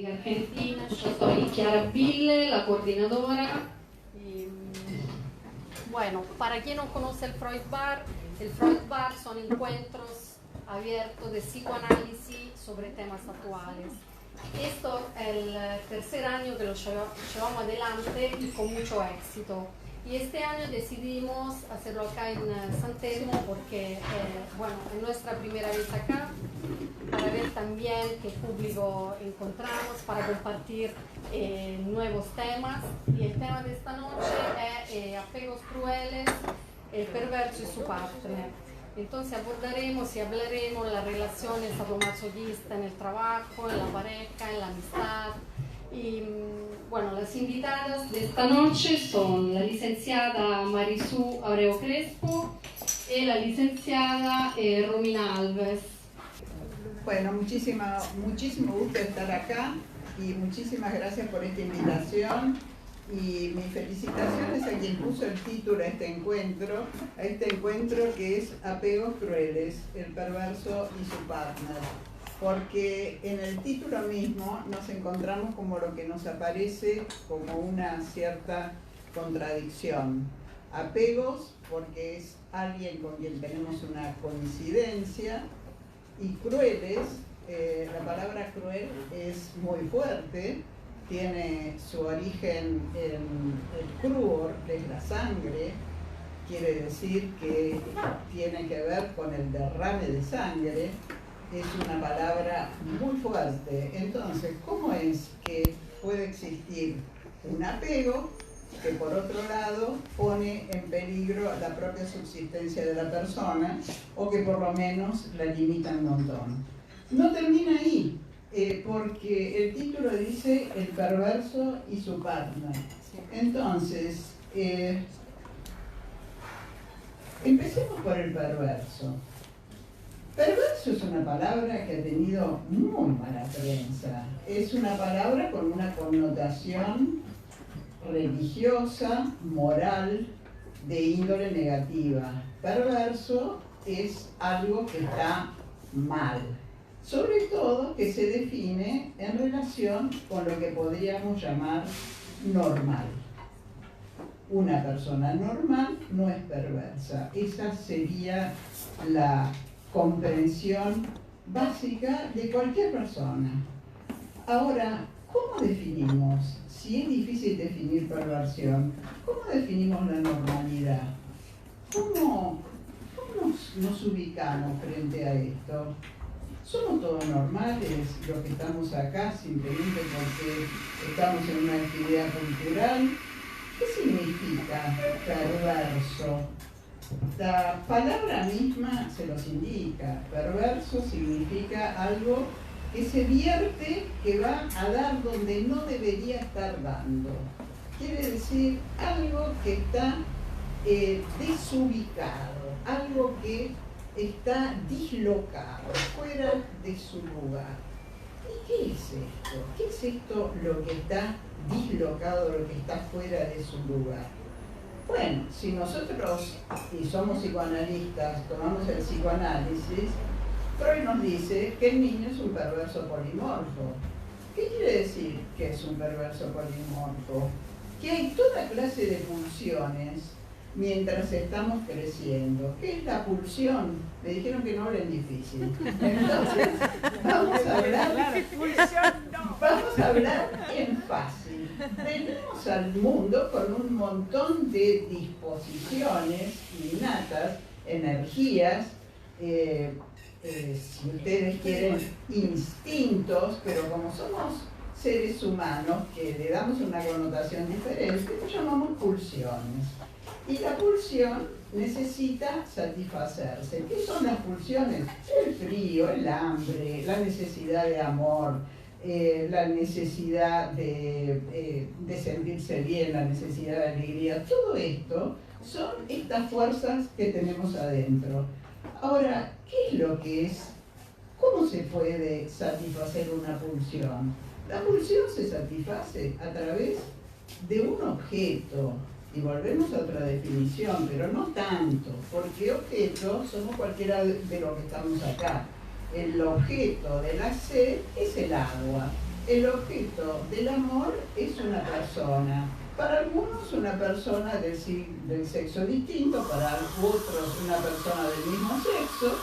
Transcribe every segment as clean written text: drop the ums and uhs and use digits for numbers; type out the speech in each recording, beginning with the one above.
República Argentina. Yo soy Chiara Ville, la coordinadora. Y, bueno, para quien no conoce el Freud Bar son encuentros abiertos de psicoanálisis sobre temas actuales. Esto es el tercer año que lo llevamos adelante y con mucho éxito. Y este año decidimos hacerlo acá en San Telmo porque, bueno, es nuestra primera vez acá, para ver también qué público encontramos, para compartir nuevos temas. Y el tema de esta noche es apegos crueles, el perverso y su partner. Entonces abordaremos y hablaremos las relaciones sadomasoquistas en el trabajo, en la pareja, en la amistad. Y bueno, las invitadas de esta noche son la licenciada Marisú Abreu Crespo y la licenciada Romina Alves. Bueno, muchísimo gusto estar acá y muchísimas gracias por esta invitación. Y mis felicitaciones a quien puso el título a este encuentro que es Apegos Crueles, el perverso y su partner. Porque en el título mismo nos encontramos como lo que nos aparece como una cierta contradicción. Apegos, porque es alguien con quien tenemos una coincidencia, y crueles, la palabra cruel es muy fuerte, tiene su origen en el cruor, que es la sangre, quiere decir que tiene que ver con el derrame de sangre. Es una palabra muy fuerte. Entonces, ¿cómo es que puede existir un apego que por otro lado pone en peligro la propia subsistencia de la persona o que por lo menos la limita un montón? No termina ahí, porque el título dice el perverso y su partner. Entonces, empecemos por el perverso. Perverso es una palabra que ha tenido muy mala prensa. Es una palabra con una connotación religiosa, moral, de índole negativa. Perverso es algo que está mal, sobre todo que se define en relación con lo que podríamos llamar normal. Una persona normal no es perversa. Esa sería la comprensión básica de cualquier persona. Ahora, ¿cómo definimos? Si es difícil definir perversión, ¿cómo definimos la normalidad? ¿Cómo nos ubicamos frente a esto? ¿Somos todos normales los que estamos acá simplemente porque estamos en una actividad cultural? ¿Qué significa perverso? La palabra misma se los indica. Perverso significa algo que se vierte, que va a dar donde no debería estar dando. Quiere decir algo que está desubicado, algo que está dislocado, fuera de su lugar. ¿Y qué es esto? ¿Qué es esto lo que está dislocado, lo que está fuera de su lugar? Bueno, si nosotros, y somos psicoanalistas, tomamos el psicoanálisis, Freud nos dice que el niño es un perverso polimorfo. ¿Qué quiere decir que es un perverso polimorfo? Que hay toda clase de pulsiones mientras estamos creciendo. ¿Qué es la pulsión? Me dijeron que no hablen difícil. Entonces, vamos a hablar en fácil. Venimos al mundo con un montón de disposiciones innatas, energías, si ustedes quieren, instintos, pero como somos seres humanos que le damos una connotación diferente, lo llamamos pulsiones. Y la pulsión necesita satisfacerse. ¿Qué son las pulsiones? El frío, el hambre, la necesidad de amor, la necesidad de sentirse bien, la necesidad de alegría. Todo esto son estas fuerzas que tenemos adentro. Ahora, ¿qué es lo que es? ¿Cómo se puede satisfacer una pulsión? La pulsión se satisface a través de un objeto. Y volvemos a otra definición, pero no tanto, porque objetos somos cualquiera de los que estamos acá. El objeto de la sed es el agua. el objeto del amor es una persona. Para algunos una persona del sexo distinto, para otros una persona del mismo sexo,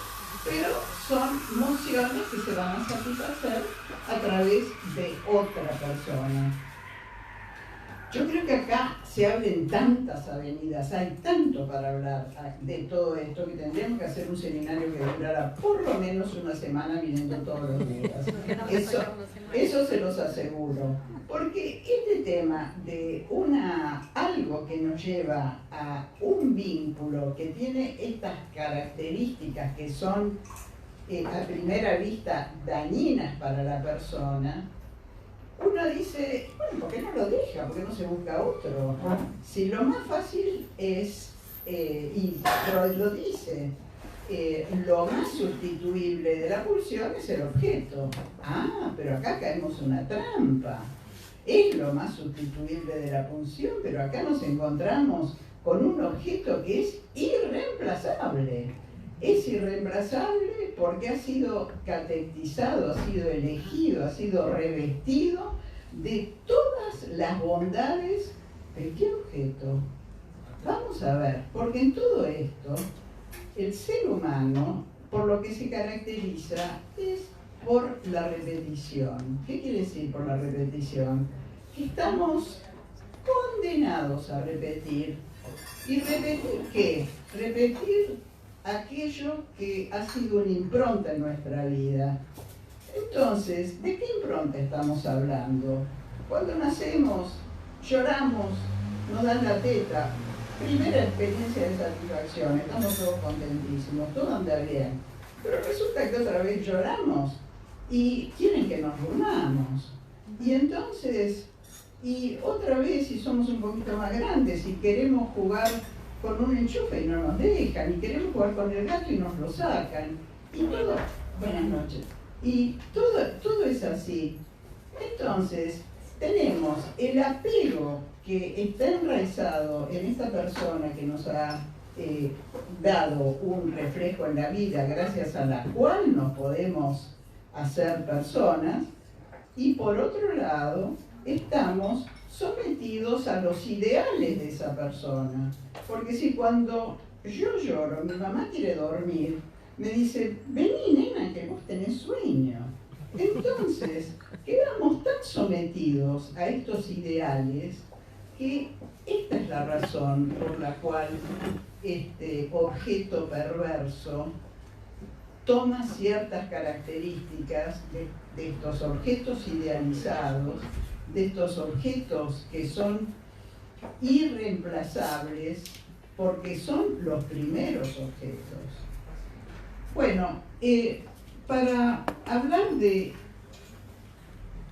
pero son emociones que se van a satisfacer a través de otra persona. Yo creo que acá se abren tantas avenidas, hay tanto para hablar de todo esto que tendríamos que hacer un seminario que durara por lo menos una semana viniendo todos los días. Eso se los aseguro. Porque este tema de algo que nos lleva a un vínculo que tiene estas características que son a primera vista dañinas para la persona, uno dice, bueno, ¿por qué no lo deja? ¿Por qué no se busca otro? Si lo más fácil es, y Freud lo dice, lo más sustituible de la pulsión es el objeto. Ah, pero acá caemos una trampa. Es lo más sustituible de la pulsión, pero acá nos encontramos con un objeto que es irreemplazable. Es irreemplazable porque ha sido catequizado, ha sido elegido, ha sido revestido de todas las bondades de qué objeto. Vamos a ver, porque en todo esto, el ser humano, por lo que se caracteriza, es por la repetición. ¿Qué quiere decir por la repetición? Que estamos condenados a repetir. ¿Y repetir qué? Repetir aquello que ha sido una impronta en nuestra vida. Entonces, ¿de qué impronta estamos hablando? Cuando nacemos, lloramos, nos dan la teta, primera experiencia de satisfacción, estamos todos contentísimos, todo anda bien. Pero resulta que otra vez lloramos y quieren que nos durmamos. Y entonces, y otra vez, si somos un poquito más grandes y queremos jugar con un enchufe y no nos dejan, y queremos jugar con el gato y nos lo sacan, y todo, buenas noches, y todo es así. Entonces, tenemos el apego que está enraizado en esta persona que nos ha dado un reflejo en la vida, gracias a la cual nos podemos hacer personas, y por otro lado, estamos sometidos a los ideales de esa persona. Porque si cuando yo lloro, mi mamá quiere dormir, me dice, vení nena, que vos tenés sueño. Entonces, quedamos tan sometidos a estos ideales que esta es la razón por la cual este objeto perverso toma ciertas características de estos objetos idealizados, de estos objetos que son irreemplazables porque son los primeros objetos. Bueno, para hablar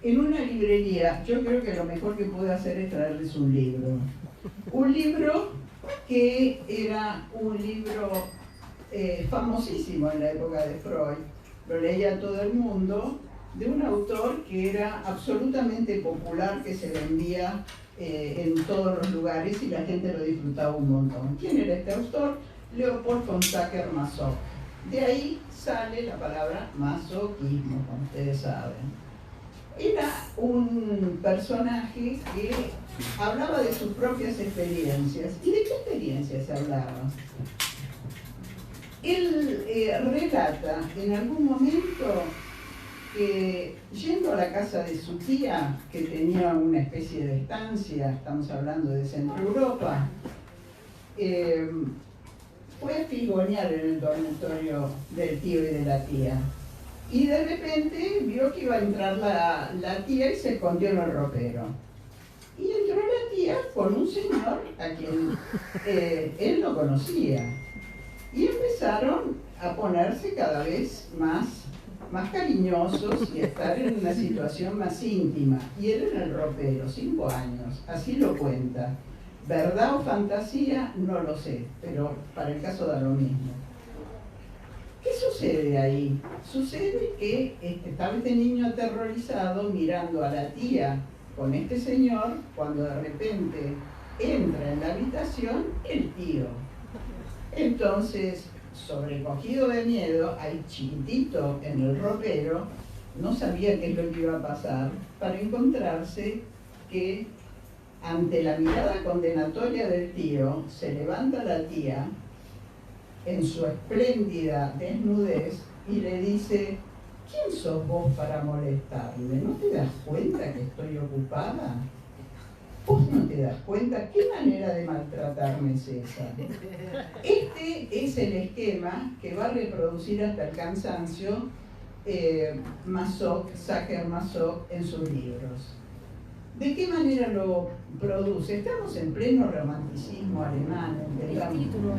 en una librería, yo creo que lo mejor que puedo hacer es traerles un libro. Un libro que era un libro famosísimo en la época de Freud, lo leía todo el mundo, de un autor que era absolutamente popular, que se vendía en todos los lugares y la gente lo disfrutaba un montón. ¿Quién era este autor? Leopold von Sacher-Masoch. De ahí sale la palabra masoquismo, como ustedes saben. Era un personaje que hablaba de sus propias experiencias. ¿Y de qué experiencias hablaba? Él relata en algún momento que yendo a la casa de su tía, que tenía una especie de estancia, estamos hablando de Centro Europa, fue a figonear en el dormitorio del tío y de la tía. Y de repente vio que iba a entrar la tía y se escondió en el ropero. Y entró la tía con un señor a quien él no conocía. Y empezaron a ponerse cada vez más cariñosos y a estar en una situación más íntima. Y él en el ropero, 5 años, así lo cuenta. ¿Verdad o fantasía? No lo sé, pero para el caso da lo mismo. ¿Qué sucede ahí? Sucede que estaba este niño aterrorizado mirando a la tía con este señor, cuando de repente entra en la habitación el tío. Entonces, sobrecogido de miedo, ahí chiquitito en el ropero, no sabía qué es lo que iba a pasar, para encontrarse que ante la mirada condenatoria del tío, se levanta la tía en su espléndida desnudez y le dice: ¿quién sos vos para molestarme? ¿No te das cuenta que estoy ocupada? ¿Vos no te das cuenta? ¿Qué manera de maltratarme es esa? Este es el esquema que va a reproducir hasta el cansancio Sacher Masoch en sus libros. ¿De qué manera lo produce? Estamos en pleno romanticismo alemán. El título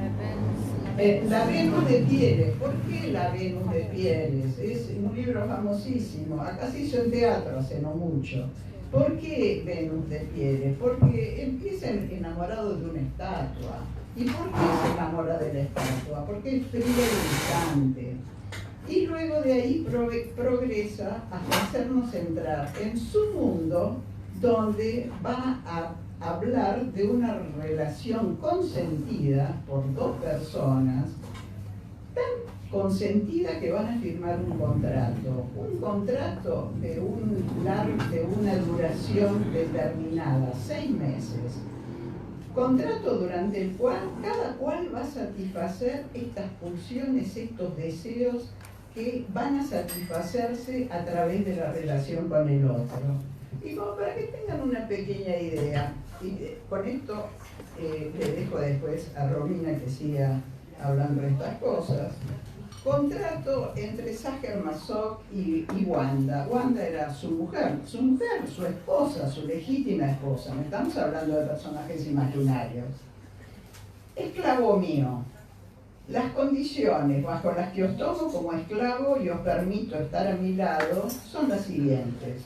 es La Venus de Pieles. ¿Por qué La Venus de Pieles? Es un libro famosísimo. Acá se hizo en teatro hace no mucho. ¿Por qué Venus de Pieles? Porque empieza enamorado de una estatua. ¿Y por qué se enamora de la estatua? Porque es frío y distante. Y luego de ahí progresa hasta hacernos entrar en su mundo, donde va a hablar de una relación consentida por dos personas, tan consentida que van a firmar un contrato de una duración determinada, 6 meses, contrato durante el cual cada cual va a satisfacer estas pulsiones, estos deseos que van a satisfacerse a través de la relación con el otro. Y como para que tengan una pequeña idea, y con esto le dejo después a Romina que siga hablando de estas cosas. Contrato entre Sacher Masoch y Wanda. Wanda era su mujer, su esposa, su legítima esposa. No estamos hablando de personajes imaginarios. Esclavo mío. Las condiciones bajo las que os tomo como esclavo y os permito estar a mi lado son las siguientes.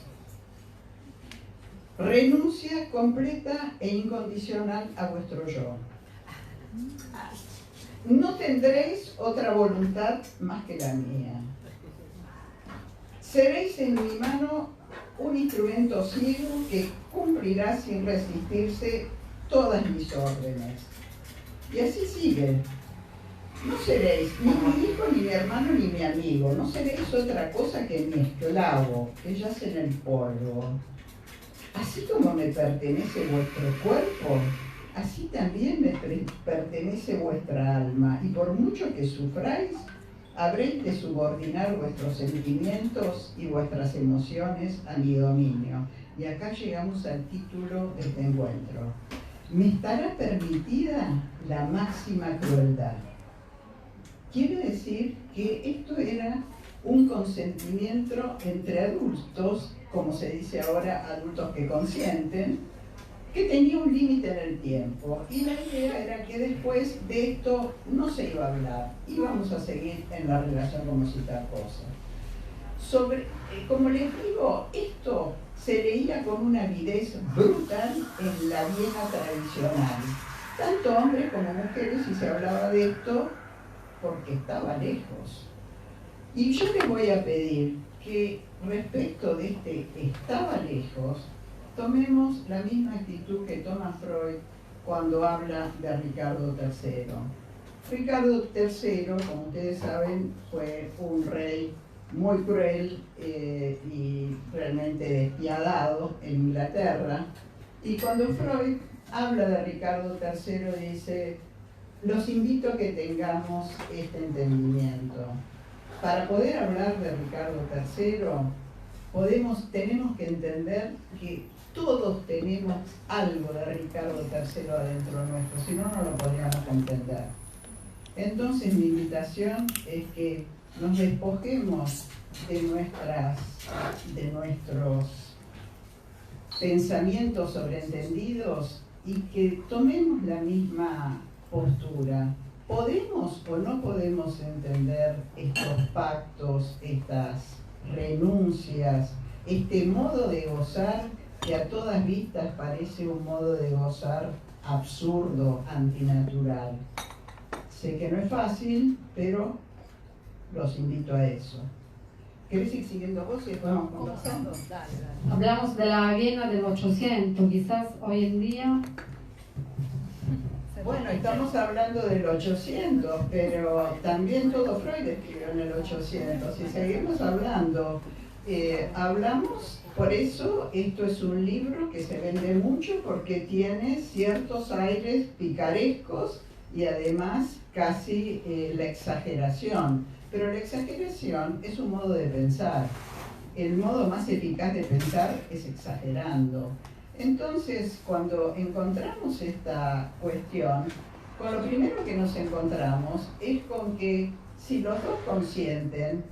Renuncia completa e incondicional a vuestro yo. No tendréis otra voluntad más que la mía. Seréis en mi mano un instrumento ciego que cumplirá sin resistirse todas mis órdenes. Y así sigue. No seréis ni mi hijo, ni mi hermano, ni mi amigo. No seréis otra cosa que mi esclavo, que yace en el polvo. Así como me pertenece vuestro cuerpo, así también me pertenece vuestra alma. Y por mucho que sufráis, habréis de subordinar vuestros sentimientos y vuestras emociones a mi dominio. Y acá llegamos al título de este encuentro. Me estará permitida la máxima crueldad. Quiere decir que esto era un consentimiento entre adultos, como se dice ahora, adultos que consienten, que tenía un límite en el tiempo. Y la idea era que después de esto no se iba a hablar, íbamos a seguir en la relación como si tal cosa. Como les digo, esto se leía con una avidez brutal en la Viena tradicional. Tanto hombres como mujeres, y se hablaba de esto porque estaba lejos. Y yo les voy a pedir que respecto de este estaba lejos, tomemos la misma actitud que toma Freud cuando habla de Ricardo III. Ricardo III, como ustedes saben, fue un rey muy cruel y realmente despiadado en Inglaterra. Y cuando Freud habla de Ricardo III dice: los invito a que tengamos este entendimiento. Para poder hablar de Ricardo III, tenemos que entender que todos tenemos algo de Ricardo III adentro nuestro, si no, no lo podríamos entender. Entonces mi invitación es que nos despojemos de nuestros pensamientos sobreentendidos y que tomemos la misma postura. ¿Podemos o no podemos entender estos pactos, estas renuncias, este modo de gozar que a todas vistas parece un modo de gozar absurdo, antinatural? Sé que no es fácil, pero los invito a eso. ¿Querés ir siguiendo vos y después vamos conversando? Hablamos de la Viena del 800, quizás hoy en día. Bueno, estamos hablando del 800, pero también todo Freud escribió en el 800. Si seguimos hablando Hablamos, por eso esto es un libro que se vende mucho porque tiene ciertos aires picarescos y además casi la exageración. Pero la exageración es un modo de pensar. El modo más eficaz de pensar es exagerando. Entonces, cuando encontramos esta cuestión, con lo primero que nos encontramos es con que si los dos consienten,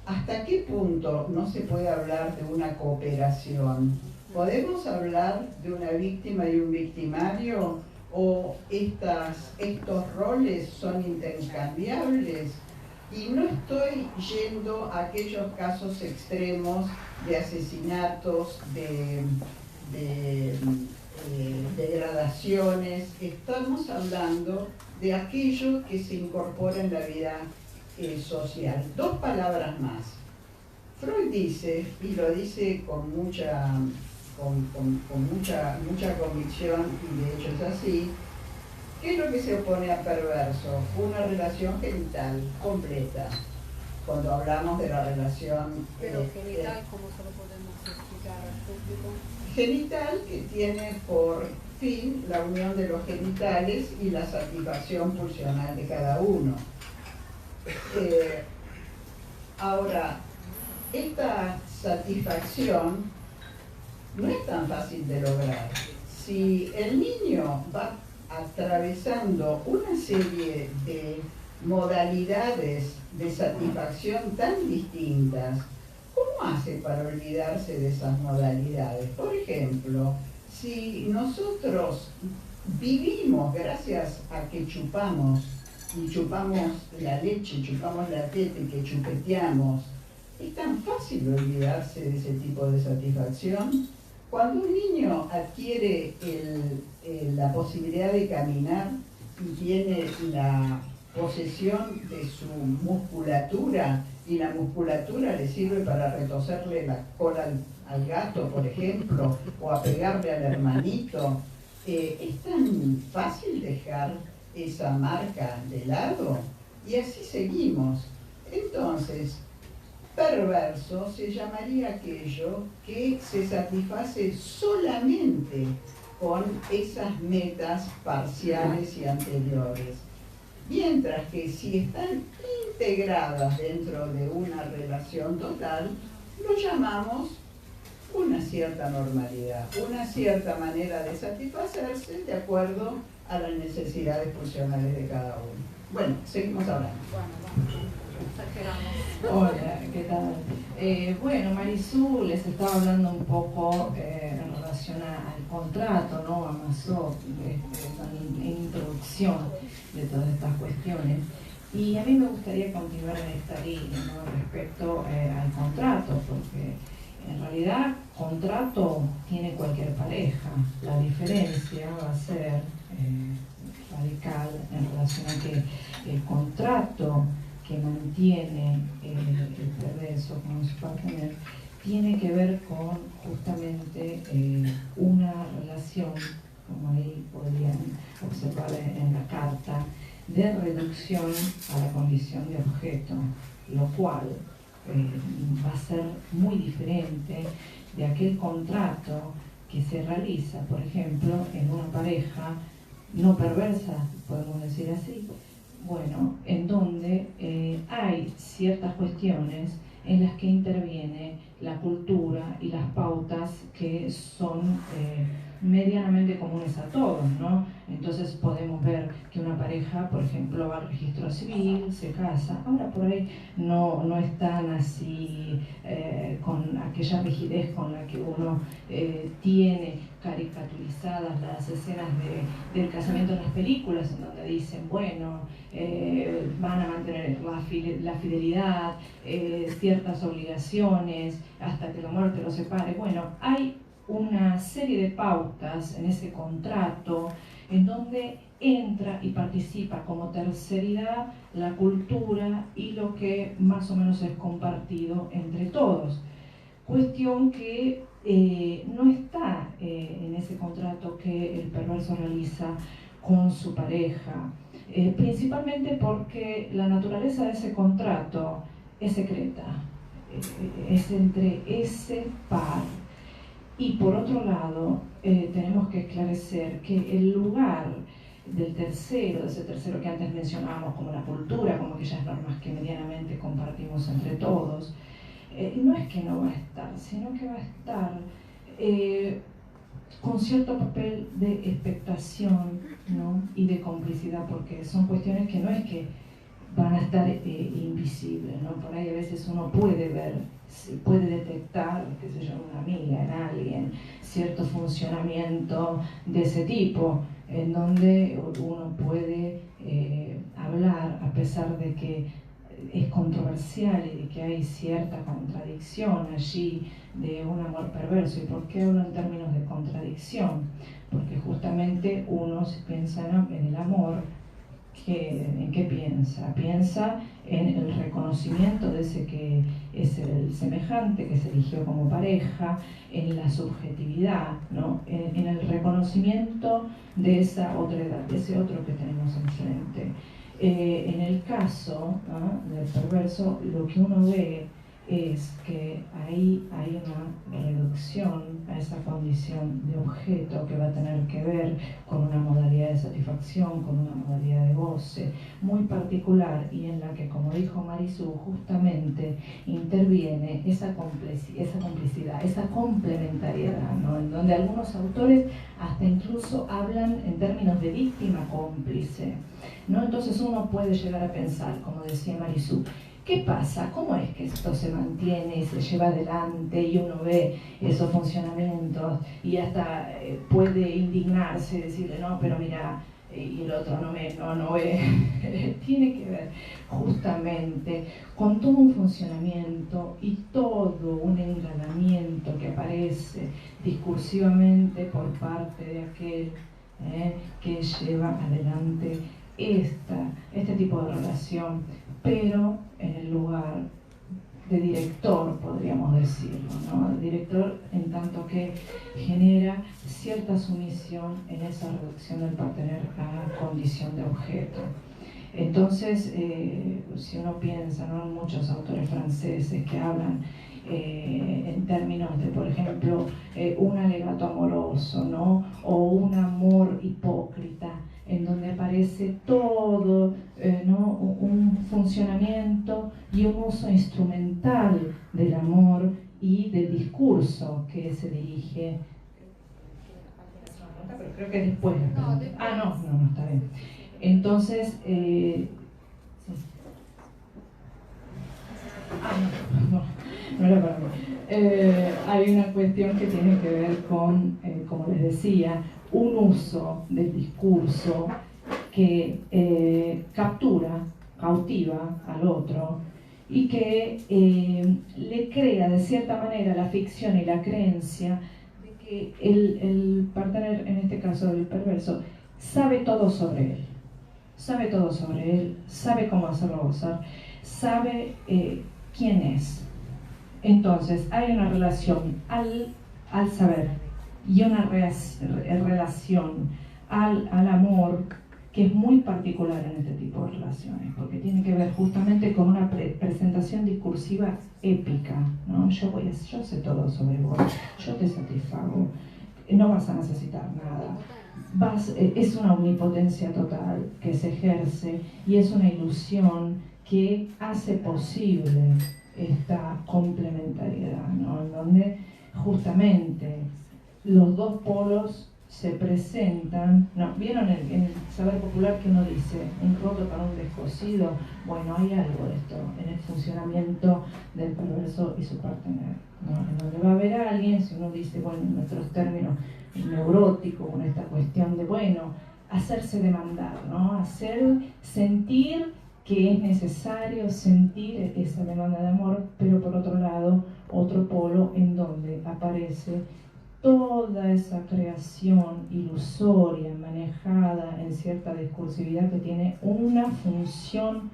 ¿hasta qué punto no se puede hablar de una cooperación? ¿Podemos hablar de una víctima y un victimario? ¿O estos roles son intercambiables? Y no estoy yendo a aquellos casos extremos de asesinatos, de degradaciones. Estamos hablando de aquello que se incorpora en la vida social. Dos palabras más. Freud dice, y lo dice con mucha convicción, y de hecho es así, ¿qué es lo que se opone a perverso? Una relación genital completa. Cuando hablamos de la relación... Pero genital, ¿cómo se lo podemos explicar al público? Genital, que tiene por fin la unión de los genitales y la satisfacción pulsional de cada uno. Ahora, esta satisfacción no es tan fácil de lograr. Si el niño va atravesando una serie de modalidades de satisfacción tan distintas, ¿cómo hace para olvidarse de esas modalidades? Por ejemplo, si nosotros vivimos gracias a que chupamos, y chupamos la leche, chupamos la teta y que chupeteamos, ¿es tan fácil olvidarse de ese tipo de satisfacción? Cuando un niño adquiere la posibilidad de caminar y tiene la posesión de su musculatura, y la musculatura le sirve para retorcerle la cola al gato, por ejemplo, o a pegarle al hermanito, ¿es tan fácil dejar esa marca de lado? Y así seguimos. Entonces, perverso se llamaría aquello que se satisface solamente con esas metas parciales y anteriores. Mientras que si están integradas dentro de una relación total, lo llamamos una cierta normalidad, una cierta manera de satisfacerse de acuerdo a las necesidades funcionales de cada uno. Bueno, seguimos hablando. Hola, ¿qué tal? Bueno, Marisú les estaba hablando un poco en relación al contrato, ¿no? A Masó, en introducción de todas estas cuestiones. Y a mí me gustaría continuar en esta línea, ¿no? Respecto al contrato, porque en realidad contrato tiene cualquier pareja. La diferencia va a ser radical en relación a que el contrato que mantiene el perverso con su partner tiene que ver con justamente una relación, como ahí podrían observar en la carta, de reducción a la condición de objeto, lo cual va a ser muy diferente de aquel contrato que se realiza, por ejemplo, en una pareja no perversa, podemos decir así, bueno, en donde hay ciertas cuestiones en las que interviene la cultura y las pautas que son medianamente comunes a todos, ¿no? Entonces podemos ver que una pareja, por ejemplo, va al registro civil, se casa, ahora por ahí no están así con aquella rigidez con la que uno tiene caricaturizadas las escenas del casamiento en las películas, en donde dicen, bueno, van a mantener la fidelidad, ciertas obligaciones, hasta que la muerte los separe. Bueno, hay una serie de pautas en ese contrato en donde entra y participa como terceridad la cultura y lo que más o menos es compartido entre todos. Cuestión que no está en ese contrato que el perverso realiza con su pareja, principalmente porque la naturaleza de ese contrato es secreta. es entre ese par. Y por otro lado, tenemos que esclarecer que el lugar del tercero, de ese tercero que antes mencionábamos como la cultura, como aquellas normas que medianamente compartimos entre todos, no es que no va a estar, sino que va a estar con cierto papel de expectación, ¿no? Y de complicidad, porque son cuestiones que no es que van a estar invisibles, ¿no? Por ahí a veces uno puede ver, puede detectar, qué sé yo, en una amiga, en alguien, cierto funcionamiento de ese tipo, en donde uno puede hablar, a pesar de que es controversial y de que hay cierta contradicción allí de un amor perverso. ¿Y por qué hablo en términos de contradicción? Porque justamente uno se piensa en el amor, ¿en qué piensa? Piensa en el reconocimiento de ese que es el semejante, que se eligió como pareja, en la subjetividad, ¿no? En el reconocimiento de esa otra edad, de ese otro que tenemos enfrente. En el caso, ¿no?, del perverso, lo que uno ve es que ahí hay una reducción a esa condición de objeto que va a tener que ver con una modalidad de satisfacción, con una modalidad de goce muy particular, y en la que, como dijo Marisú, justamente interviene esa complicidad, esa complementariedad, ¿no? En donde algunos autores hasta incluso hablan en términos de víctima cómplice, ¿no? Entonces uno puede llegar a pensar, como decía Marisú, ¿qué pasa? ¿Cómo es que esto se mantiene y se lleva adelante y uno ve esos funcionamientos y hasta puede indignarse y decirle, no, pero mira, y el otro no ve? Tiene que ver justamente con todo un funcionamiento y todo un enganamiento que aparece discursivamente por parte de aquel que lleva adelante este tipo de relación, pero en el lugar de director, podríamos decirlo, ¿no? El director, en tanto que genera cierta sumisión en esa reducción del partener a condición de objeto. Entonces, si uno piensa, ¿no?, en muchos autores franceses que hablan en términos de, por ejemplo, un alegato amoroso, ¿no?, o un amor hipócrita, en donde aparece todo, ¿no?, un funcionamiento y un uso instrumental del amor y del discurso que se dirige. Pero creo que después. No, después. No, está bien. Entonces, no era para mí. Hay una cuestión que tiene que ver con, como les decía, un uso del discurso que cautiva al otro y que le crea de cierta manera la ficción y la creencia de que el partener, en este caso el perverso, sabe todo sobre él. Sabe todo sobre él, sabe cómo hacerlo gozar, sabe quién es. Entonces hay una relación al saber y una relación al amor que es muy particular en este tipo de relaciones, porque tiene que ver justamente con una presentación discursiva épica, ¿no? Yo sé todo sobre vos, yo te satisfago, no vas a necesitar nada. Es una omnipotencia total que se ejerce y es una ilusión que hace posible esta complementariedad, ¿no?, en donde justamente los dos polos se presentan. ¿No? ¿Vieron en el saber popular que uno dice un roto para un descosido? Bueno, hay algo de esto en el funcionamiento del perverso y su partener, ¿no? En donde va a haber alguien, si uno dice, bueno, en nuestros términos, neurótico, con esta cuestión de, bueno, hacerse demandar, ¿no? Hacer sentir que es necesario sentir esa demanda de amor, pero por otro lado, otro polo en donde aparece toda esa creación ilusoria, manejada en cierta discursividad que tiene una función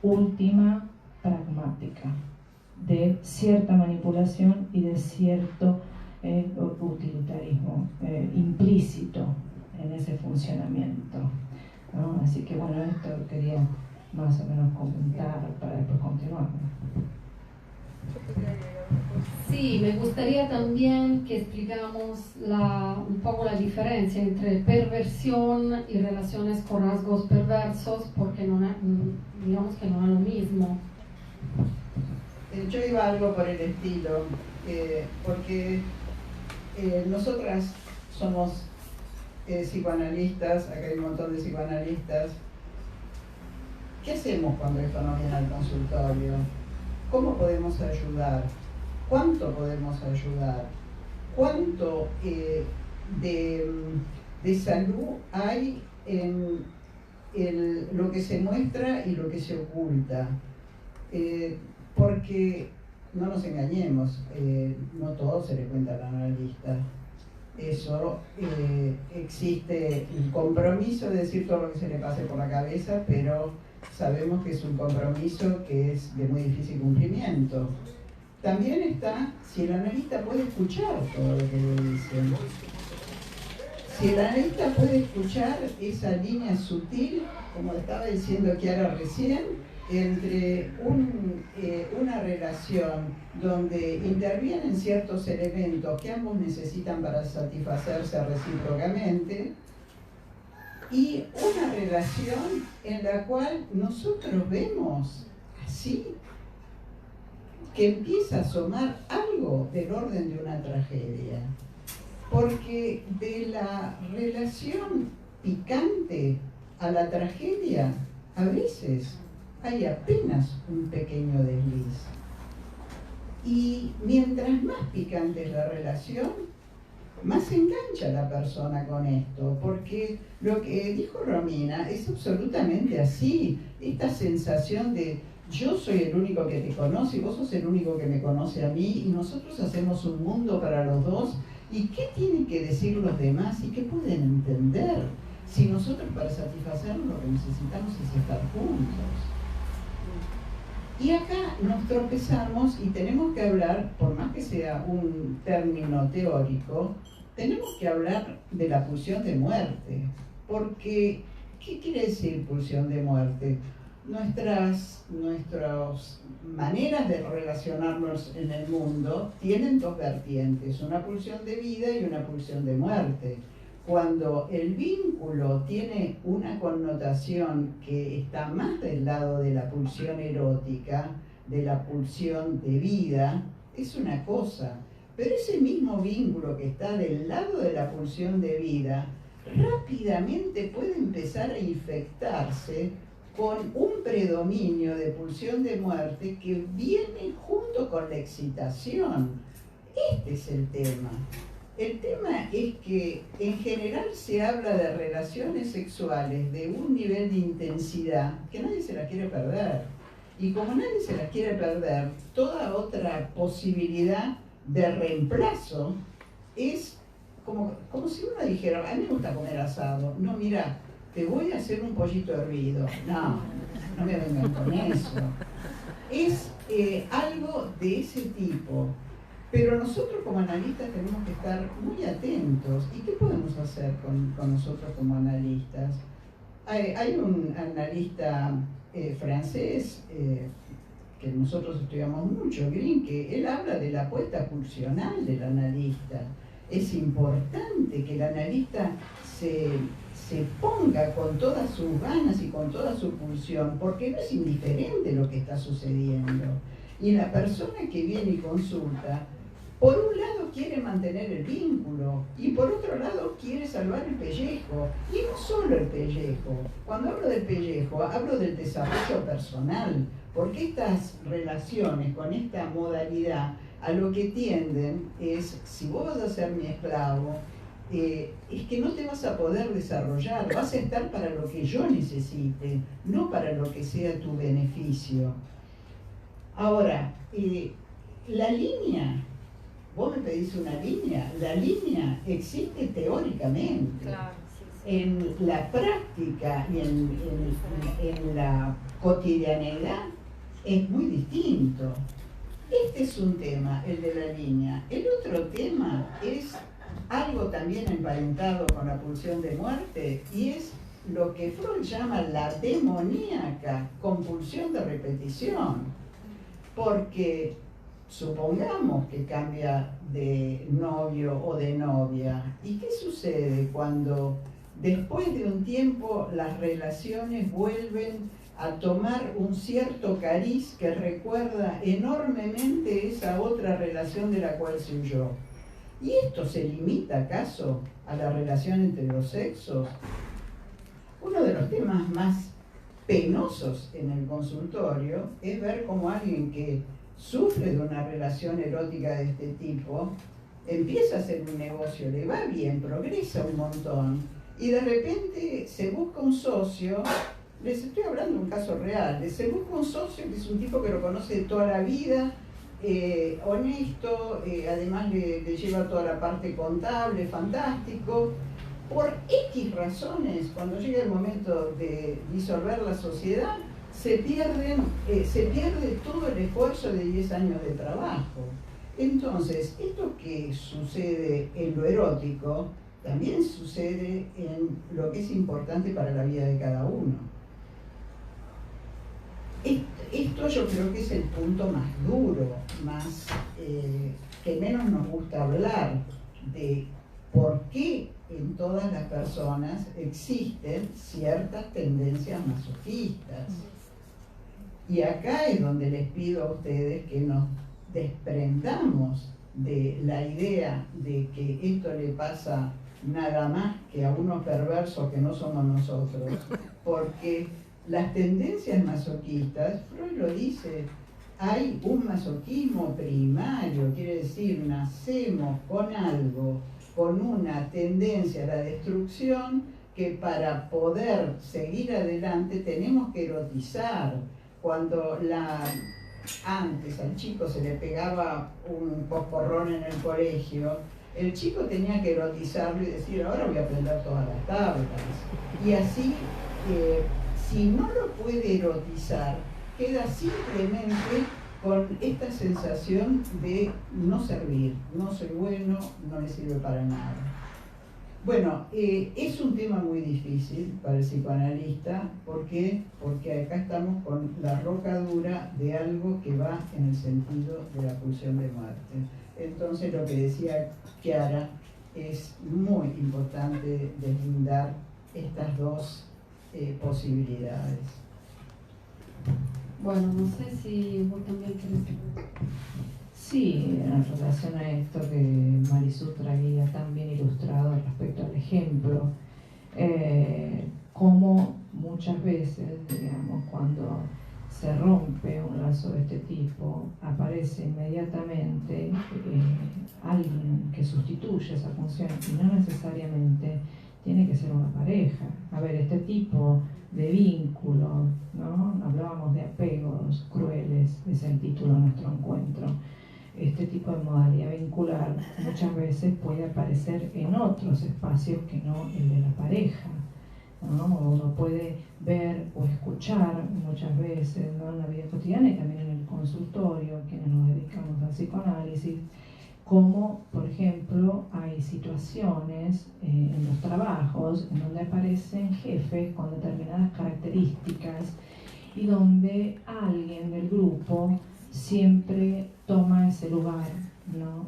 última pragmática, de cierta manipulación y de cierto utilitarismo implícito en ese funcionamiento, ¿no? Así que bueno, esto quería más o menos comentar para después continuar. Sí, me gustaría también que explicáramos un poco la diferencia entre perversión y relaciones con rasgos perversos, porque digamos que no es lo mismo. Yo iba algo por el estilo, porque nosotras somos psicoanalistas, acá hay un montón de psicoanalistas. ¿Qué hacemos cuando esto nos viene al consultorio? ¿Cómo podemos ayudar? ¿Cuánto podemos ayudar? ¿Cuánto de salud hay en lo que se muestra y lo que se oculta? Porque no nos engañemos, no todo se le cuenta al analista. Eso existe el compromiso de decir todo lo que se le pase por la cabeza, pero sabemos que es un compromiso que es de muy difícil cumplimiento. También está si el analista puede escuchar todo lo que le dicen. Si el analista puede escuchar esa línea sutil, como estaba diciendo Chiara recién, entre una relación donde intervienen ciertos elementos que ambos necesitan para satisfacerse recíprocamente, y una relación en la cual nosotros vemos así que empieza a asomar algo del orden de una tragedia. Porque de la relación picante a la tragedia, a veces hay apenas un pequeño desliz. Y mientras más picante es la relación, más se engancha la persona con esto, porque lo que dijo Romina es absolutamente así. Esta sensación de yo soy el único que te conoce y vos sos el único que me conoce a mí y nosotros hacemos un mundo para los dos. ¿Y qué tienen que decir los demás y qué pueden entender si nosotros para satisfacernos lo que necesitamos es estar juntos? Y acá nos tropezamos y tenemos que hablar, por más que sea un término teórico, tenemos que hablar de la pulsión de muerte. Porque, ¿qué quiere decir pulsión de muerte? Nuestras maneras de relacionarnos en el mundo tienen dos vertientes, una pulsión de vida y una pulsión de muerte. Cuando el vínculo tiene una connotación que está más del lado de la pulsión erótica, de la pulsión de vida, es una cosa. Pero ese mismo vínculo que está del lado de la pulsión de vida, rápidamente puede empezar a infectarse con un predominio de pulsión de muerte que viene junto con la excitación. Este es el tema. El tema es que en general se habla de relaciones sexuales de un nivel de intensidad que nadie se las quiere perder. Y como nadie se las quiere perder, toda otra posibilidad de reemplazo es como si uno dijera, a mí me gusta comer asado. No, mira, te voy a hacer un pollito hervido. No me vengan con eso. Es algo de ese tipo. Pero nosotros como analistas tenemos que estar muy atentos. ¿Y qué podemos hacer con nosotros como analistas? Hay un analista francés que nosotros estudiamos mucho, Green, que él habla de la apuesta pulsional del analista. Es importante que el analista se ponga con todas sus ganas y con toda su pulsión, porque no es indiferente lo que está sucediendo. Y la persona que viene y consulta, por un lado quiere mantener el vínculo y por otro lado quiere salvar el pellejo. Y no solo el pellejo. Cuando hablo del pellejo, hablo del desarrollo personal, porque estas relaciones con esta modalidad a lo que tienden es, si vos vas a ser mi esclavo, es que no te vas a poder desarrollar, vas a estar para lo que yo necesite, no para lo que sea tu beneficio. Ahora, la línea, vos me pedís una línea, la línea existe teóricamente. Claro, sí. En la práctica y en la cotidianeidad es muy distinto. Este es un tema, el de la línea. El otro tema es algo también emparentado con la pulsión de muerte y es lo que Freud llama la demoníaca compulsión de repetición. Porque supongamos que cambia de novio o de novia. ¿Y qué sucede cuando después de un tiempo las relaciones vuelven a tomar un cierto cariz que recuerda enormemente esa otra relación de la cual se huyó? ¿Y esto se limita acaso a la relación entre los sexos? Uno de los temas más penosos en el consultorio es ver cómo alguien que sufre de una relación erótica de este tipo empieza a hacer un negocio, le va bien, progresa un montón y de repente se busca un socio. Les estoy hablando de un caso real. Se busca un socio que es un tipo que lo conoce de toda la vida, honesto, además le lleva toda la parte contable, fantástico. Por X razones, cuando llega el momento de disolver la sociedad, se pierde todo el esfuerzo de 10 años de trabajo. Entonces, esto que sucede en lo erótico, también sucede en lo que es importante para la vida de cada uno. Esto yo creo que es el punto más duro, más que menos nos gusta hablar, de por qué en todas las personas existen ciertas tendencias masoquistas. Y acá es donde les pido a ustedes que nos desprendamos de la idea de que esto le pasa nada más que a unos perversos que no somos nosotros, porque las tendencias masoquistas, Freud lo dice, hay un masoquismo primario, quiere decir, nacemos con algo, con una tendencia a la destrucción, que para poder seguir adelante tenemos que erotizar. Cuando antes al chico se le pegaba un coscorrón en el colegio, el chico tenía que erotizarlo y decir, ahora voy a aprender todas las tablas. Y así, si no lo puede erotizar, queda simplemente con esta sensación de no servir, no soy bueno, no le sirve para nada. Bueno, es un tema muy difícil para el psicoanalista. ¿Por qué? Porque acá estamos con la roca dura de algo que va en el sentido de la pulsión de muerte. Entonces, lo que decía Chiara, es muy importante deslindar estas dos posibilidades. Bueno, no sé si vos también querés. Sí, en relación a esto que Marisú traía tan bien ilustrado respecto al ejemplo, como muchas veces, digamos, cuando se rompe un lazo de este tipo, aparece inmediatamente alguien que sustituye esa función, y no necesariamente tiene que ser una pareja. A ver, este tipo de vínculo, ¿no? Hablábamos de apegos crueles, es el título de nuestro encuentro. Este tipo de modalidad vincular muchas veces puede aparecer en otros espacios que no el de la pareja, ¿no? Uno puede ver o escuchar muchas veces, ¿no?, en la vida cotidiana y también en el consultorio, quienes nos dedicamos al psicoanálisis, como, por ejemplo, hay situaciones en los trabajos en donde aparecen jefes con determinadas características y donde alguien del grupo siempre toma ese lugar, ¿no?,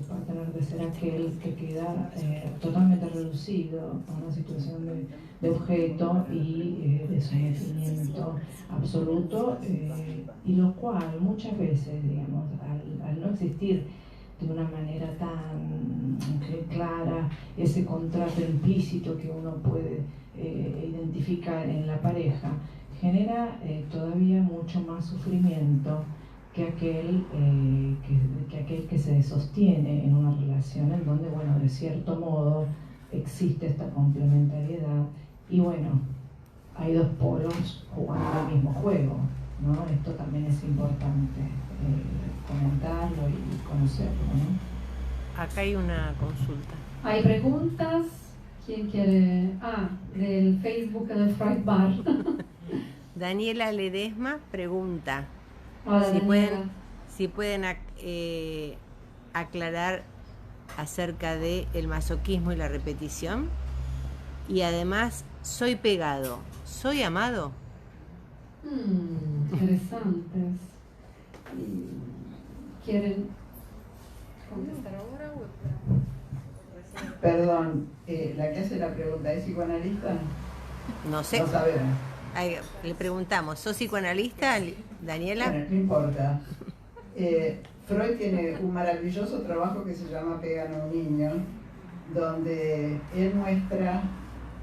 para tener de ser aquel que queda totalmente reducido a una situación de objeto y de sometimiento absoluto, y lo cual muchas veces, digamos, al no existir de una manera tan clara ese contrato implícito que uno puede identificar en la pareja, genera todavía mucho más sufrimiento que aquel que se sostiene en una relación en donde, bueno, de cierto modo existe esta complementariedad y, bueno, hay dos polos jugando el mismo juego, ¿no? Esto también es importante comentarlo y conocerlo, ¿no? Acá hay una consulta. ¿Hay preguntas? ¿Quién quiere? Del Facebook del Freud Bar. Daniela Ledesma pregunta. Hola, si pueden aclarar acerca del masoquismo y la repetición. Y además, soy pegado, ¿soy amado? Interesantes. ¿Quieren ¿Contestar ahora o esperamos? Perdón, la que hace la pregunta, ¿es psicoanalista? No sé. No sabemos. Le preguntamos, ¿sos psicoanalista, Daniela? Bueno, no importa. Freud tiene un maravilloso trabajo que se llama Pegan a un niño, donde él muestra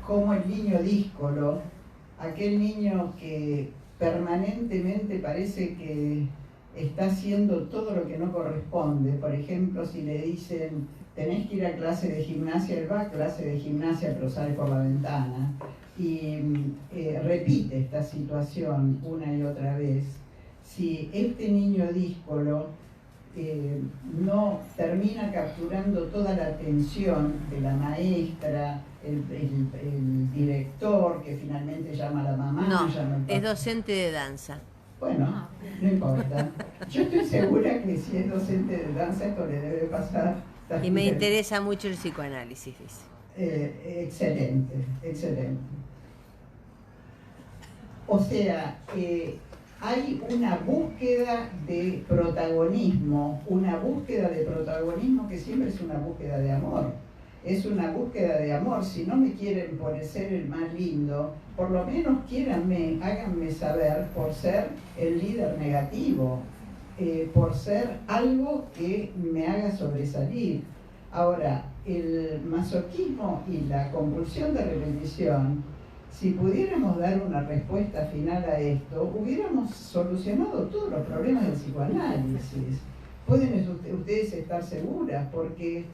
cómo el niño díscolo, aquel niño que permanentemente parece que está haciendo todo lo que no corresponde. Por ejemplo, si le dicen, tenés que ir a clase de gimnasia, él va a clase de gimnasia pero sale por la ventana. Y repite esta situación una y otra vez. Si este niño díscolo no termina capturando toda la atención de la maestra, el director que finalmente llama a la mamá, No, llama al papá. es docente de danza. Bueno, no importa. Yo estoy segura que si es docente de danza esto le debe pasar también. Y me interesa mucho el psicoanálisis, dice. Excelente, excelente. O sea, hay una búsqueda de protagonismo que siempre es una búsqueda de amor. Es una búsqueda de amor. Si no me quieren por ser el más lindo, por lo menos háganme saber por ser el líder negativo, por ser algo que me haga sobresalir. Ahora, el masoquismo y la compulsión de repetición, si pudiéramos dar una respuesta final a esto, hubiéramos solucionado todos los problemas del psicoanálisis. Pueden ustedes estar seguras, porque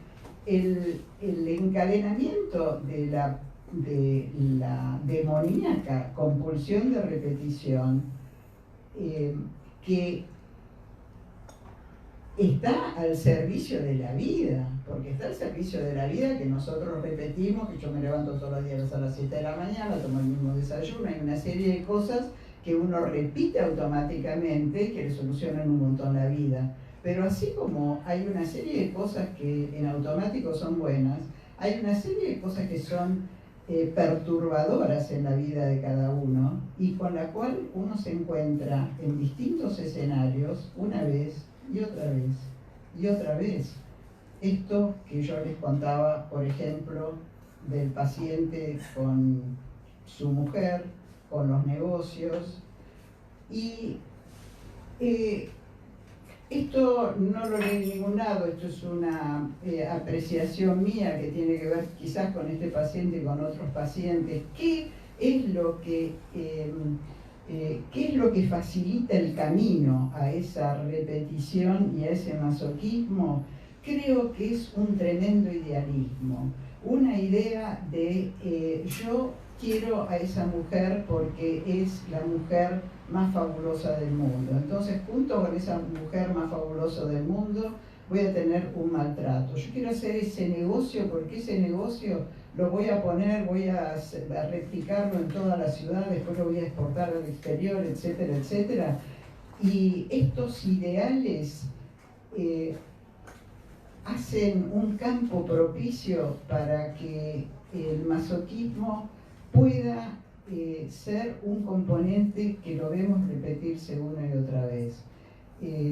el encadenamiento de la demoníaca compulsión de repetición, que está al servicio de la vida, porque está al servicio de la vida que nosotros repetimos, que yo me levanto todos los días a las 7 de la mañana, tomo el mismo desayuno, hay una serie de cosas que uno repite automáticamente y que le solucionan un montón la vida. Pero así como hay una serie de cosas que en automático son buenas, hay una serie de cosas que son perturbadoras en la vida de cada uno y con la cual uno se encuentra en distintos escenarios una vez y otra vez y otra vez. Esto que yo les contaba, por ejemplo, del paciente con su mujer, con los negocios, y esto no lo leí en ningún lado, esto es una apreciación mía que tiene que ver quizás con este paciente y con otros pacientes. ¿Qué es lo que facilita el camino a esa repetición y a ese masoquismo? Creo que es un tremendo idealismo, una idea de yo quiero a esa mujer porque es la mujer más fabulosa del mundo. Entonces, junto con esa mujer más fabulosa del mundo, voy a tener un maltrato. Yo quiero hacer ese negocio porque ese negocio lo voy a poner, voy a replicarlo en toda la ciudad, después lo voy a exportar al exterior, etcétera, etcétera. Y estos ideales hacen un campo propicio para que el masoquismo pueda ser un componente que lo vemos repetirse una y otra vez.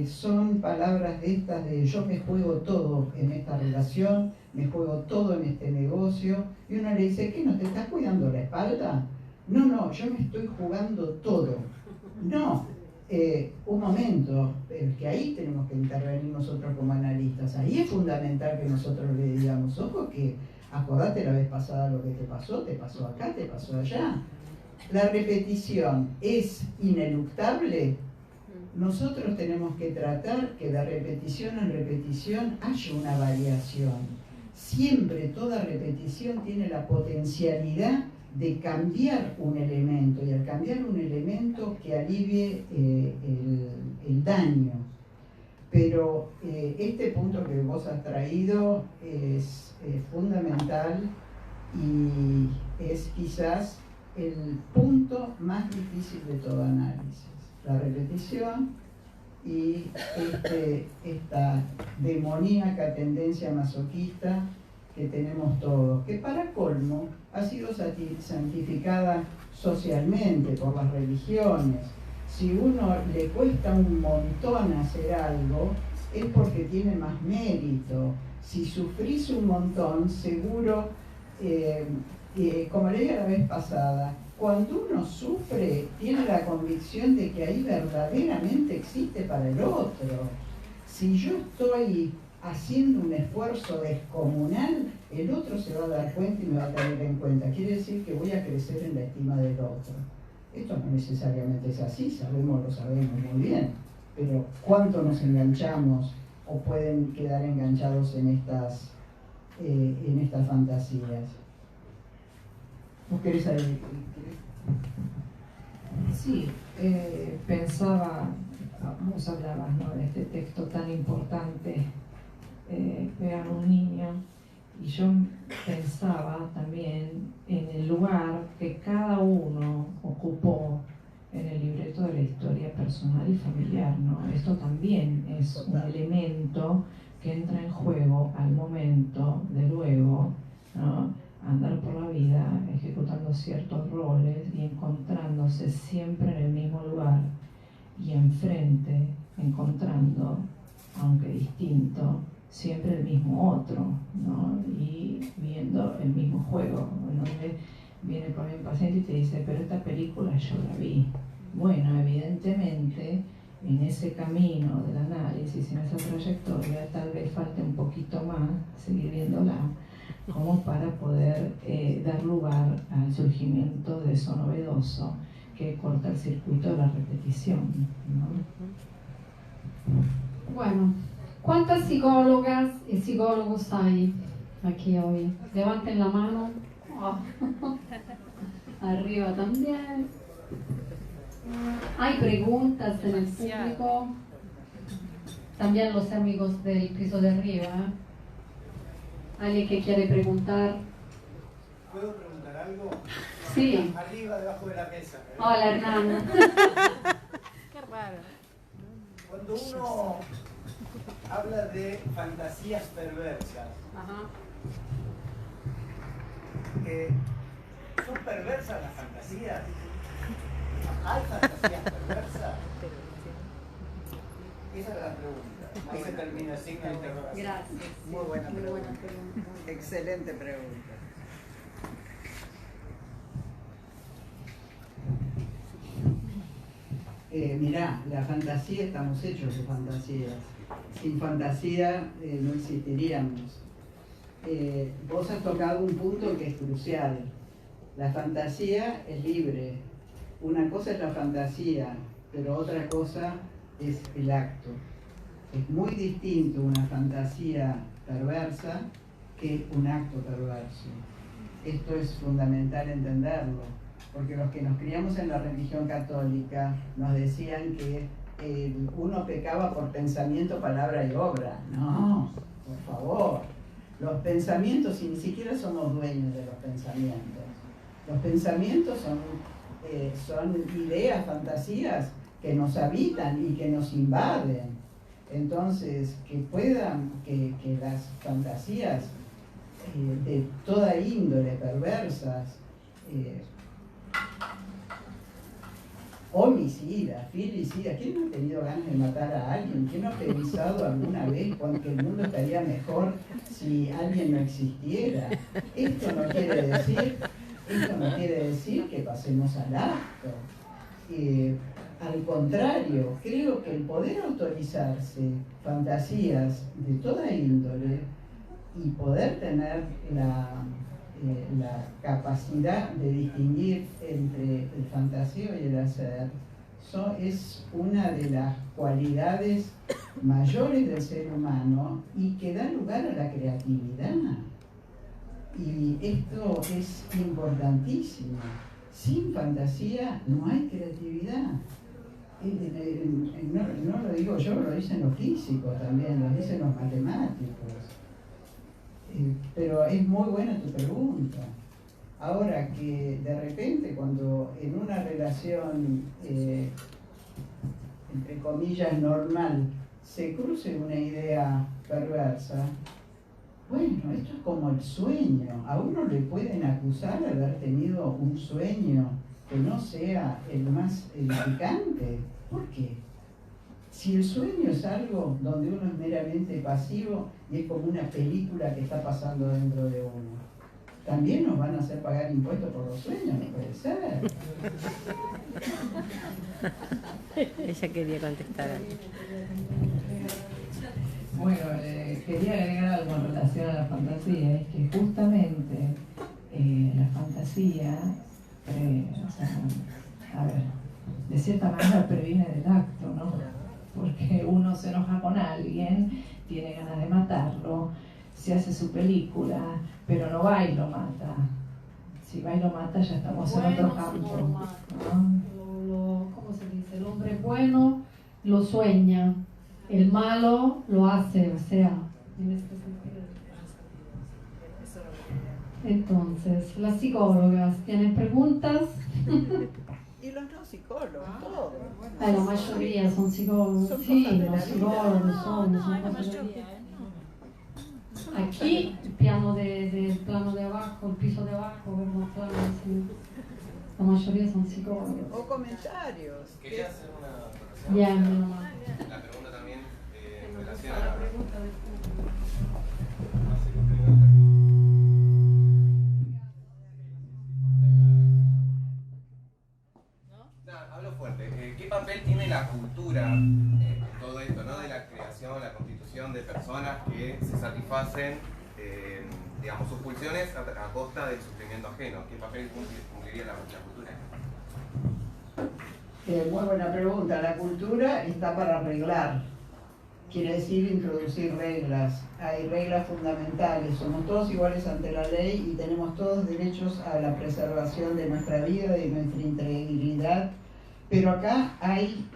Son palabras de estas de yo me juego todo en esta relación, me juego todo en este negocio, y uno le dice, ¿qué, no te estás cuidando la espalda? No, yo me estoy jugando todo. No, un momento, que ahí tenemos que intervenir nosotros como analistas. Ahí es fundamental que nosotros le digamos, ojo que acordate la vez pasada lo que te pasó acá, te pasó allá. La repetición es ineluctable. Nosotros tenemos que tratar que de repetición en repetición haya una variación. Siempre toda repetición tiene la potencialidad de cambiar un elemento, y al cambiar un elemento que alivie el daño. Pero este punto que vos has traído es fundamental y es quizás el punto más difícil de todo análisis. La repetición y esta demoníaca tendencia masoquista que tenemos todos, que para colmo ha sido santificada socialmente por las religiones. Si uno le cuesta un montón hacer algo, es porque tiene más mérito. Si sufrís un montón, seguro, como leí la vez pasada, cuando uno sufre, tiene la convicción de que ahí verdaderamente existe para el otro. Si yo estoy haciendo un esfuerzo descomunal, el otro se va a dar cuenta y me va a tener en cuenta. Quiere decir que voy a crecer en la estima del otro. Esto no necesariamente es así, lo sabemos muy bien, pero ¿cuánto nos enganchamos o pueden quedar enganchados en estas fantasías? ¿Vos querés saber? Sí, pensaba, vos hablabas, ¿no?, de este texto tan importante, Vean un niño, y yo pensaba también en el lugar que cada uno ocupó en el libreto de la historia personal y familiar, ¿no? Esto también es un elemento que entra en juego al momento de luego, ¿no?, andar por la vida ejecutando ciertos roles y encontrándose siempre en el mismo lugar y enfrente, encontrando, aunque distinto, siempre el mismo otro, ¿no? Y viendo el mismo juego, en donde viene por un paciente y te dice, pero esta película yo la vi. Bueno, evidentemente, en ese camino del análisis, en esa trayectoria, tal vez falte un poquito más seguir viéndola, como para poder dar lugar al surgimiento de eso novedoso que corta el circuito de la repetición, ¿no? Bueno, ¿cuántas psicólogas y psicólogos hay aquí hoy? Levanten la mano. Oh. Arriba también. ¿Hay preguntas en el público? También los amigos del piso de arriba. ¿Alguien que quiere preguntar? ¿Puedo preguntar algo? Sí. Arriba, debajo de la mesa. Hola, Hernán. Qué raro. Cuando uno habla de fantasías perversas, Ajá. ¿son perversas las fantasías? ¿Hay fantasías perversas? Esa es la pregunta. Ahí se termina el signo de interrogación. Gracias. Muy buena pregunta. pregunta. Excelente pregunta. Mirá, la fantasía, estamos hechos de fantasías. Sin fantasía no existiríamos. Vos has tocado un punto que es crucial. La fantasía es libre. Una cosa es la fantasía, pero otra cosa es el acto. Es muy distinto una fantasía perversa que un acto perverso. Esto es fundamental entenderlo, porque los que nos criamos en la religión católica nos decían que uno pecaba por pensamiento, palabra y obra. No, por favor. Los pensamientos, y ni siquiera somos dueños de los pensamientos. Los pensamientos son ideas, fantasías que nos habitan y que nos invaden. Entonces, que las fantasías de toda índole, perversas, homicidas, filicidas, ¿quién no ha tenido ganas de matar a alguien? ¿Quién no ha pensado alguna vez que el mundo estaría mejor si alguien no existiera? Esto no quiere decir que pasemos al acto. Al contrario, creo que el poder autorizarse fantasías de toda índole y poder tener la capacidad de distinguir entre el fantaseo y el hacer es una de las cualidades mayores del ser humano y que da lugar a la creatividad. Y esto es importantísimo. Sin fantasía no hay creatividad. No lo digo yo, lo dicen los físicos también, lo dicen los matemáticos. Pero es muy buena tu pregunta. Ahora que de repente cuando en una relación, entre comillas, normal, se cruce una idea perversa, bueno, esto es como el sueño. A uno le pueden acusar de haber tenido un sueño que no sea el más edificante. ¿Por qué? Si el sueño es algo donde uno es meramente pasivo y es como una película que está pasando dentro de uno, ¿también nos van a hacer pagar impuestos por los sueños? No puede ser. Ella quería contestar algo. Bueno, quería agregar algo en relación a la fantasía, es que justamente la fantasía, o sea, a ver, de cierta manera previene del acto, ¿no? Porque uno se enoja con alguien, tiene ganas de matarlo, se hace su película, pero no va y lo mata. Si va y lo mata ya estamos en otro campo, ¿no? ¿Cómo se dice? El hombre bueno lo sueña, el malo lo hace, o sea, en este sentido. Entonces, las psicólogas tienen preguntas. Y los no psicólogos, todos. La mayoría son psicólogos. Son Sí, cosas de los la psicólogos vida. son cosas de la vida. Aquí, el plano del plano de abajo, el piso de abajo, vemos planos así. La mayoría son psicólogos. O comentarios. Quería hacer una Ya, corrección. mi mamá. La pregunta también en Me relación gusta a la pregunta del público. Hablo fuerte. ¿Qué papel tiene la cultura en todo esto, ¿no? De la creación, la constitución de personas que se satisfacen, digamos, sus pulsiones a costa del sufrimiento ajeno? ¿Qué papel cumpliría la cultura? Muy buena pregunta. La cultura está para arreglar. Quiere decir introducir reglas. Hay reglas fundamentales. Somos todos iguales ante la ley y tenemos todos derechos a la preservación de nuestra vida y de nuestra integridad. Pero acá hay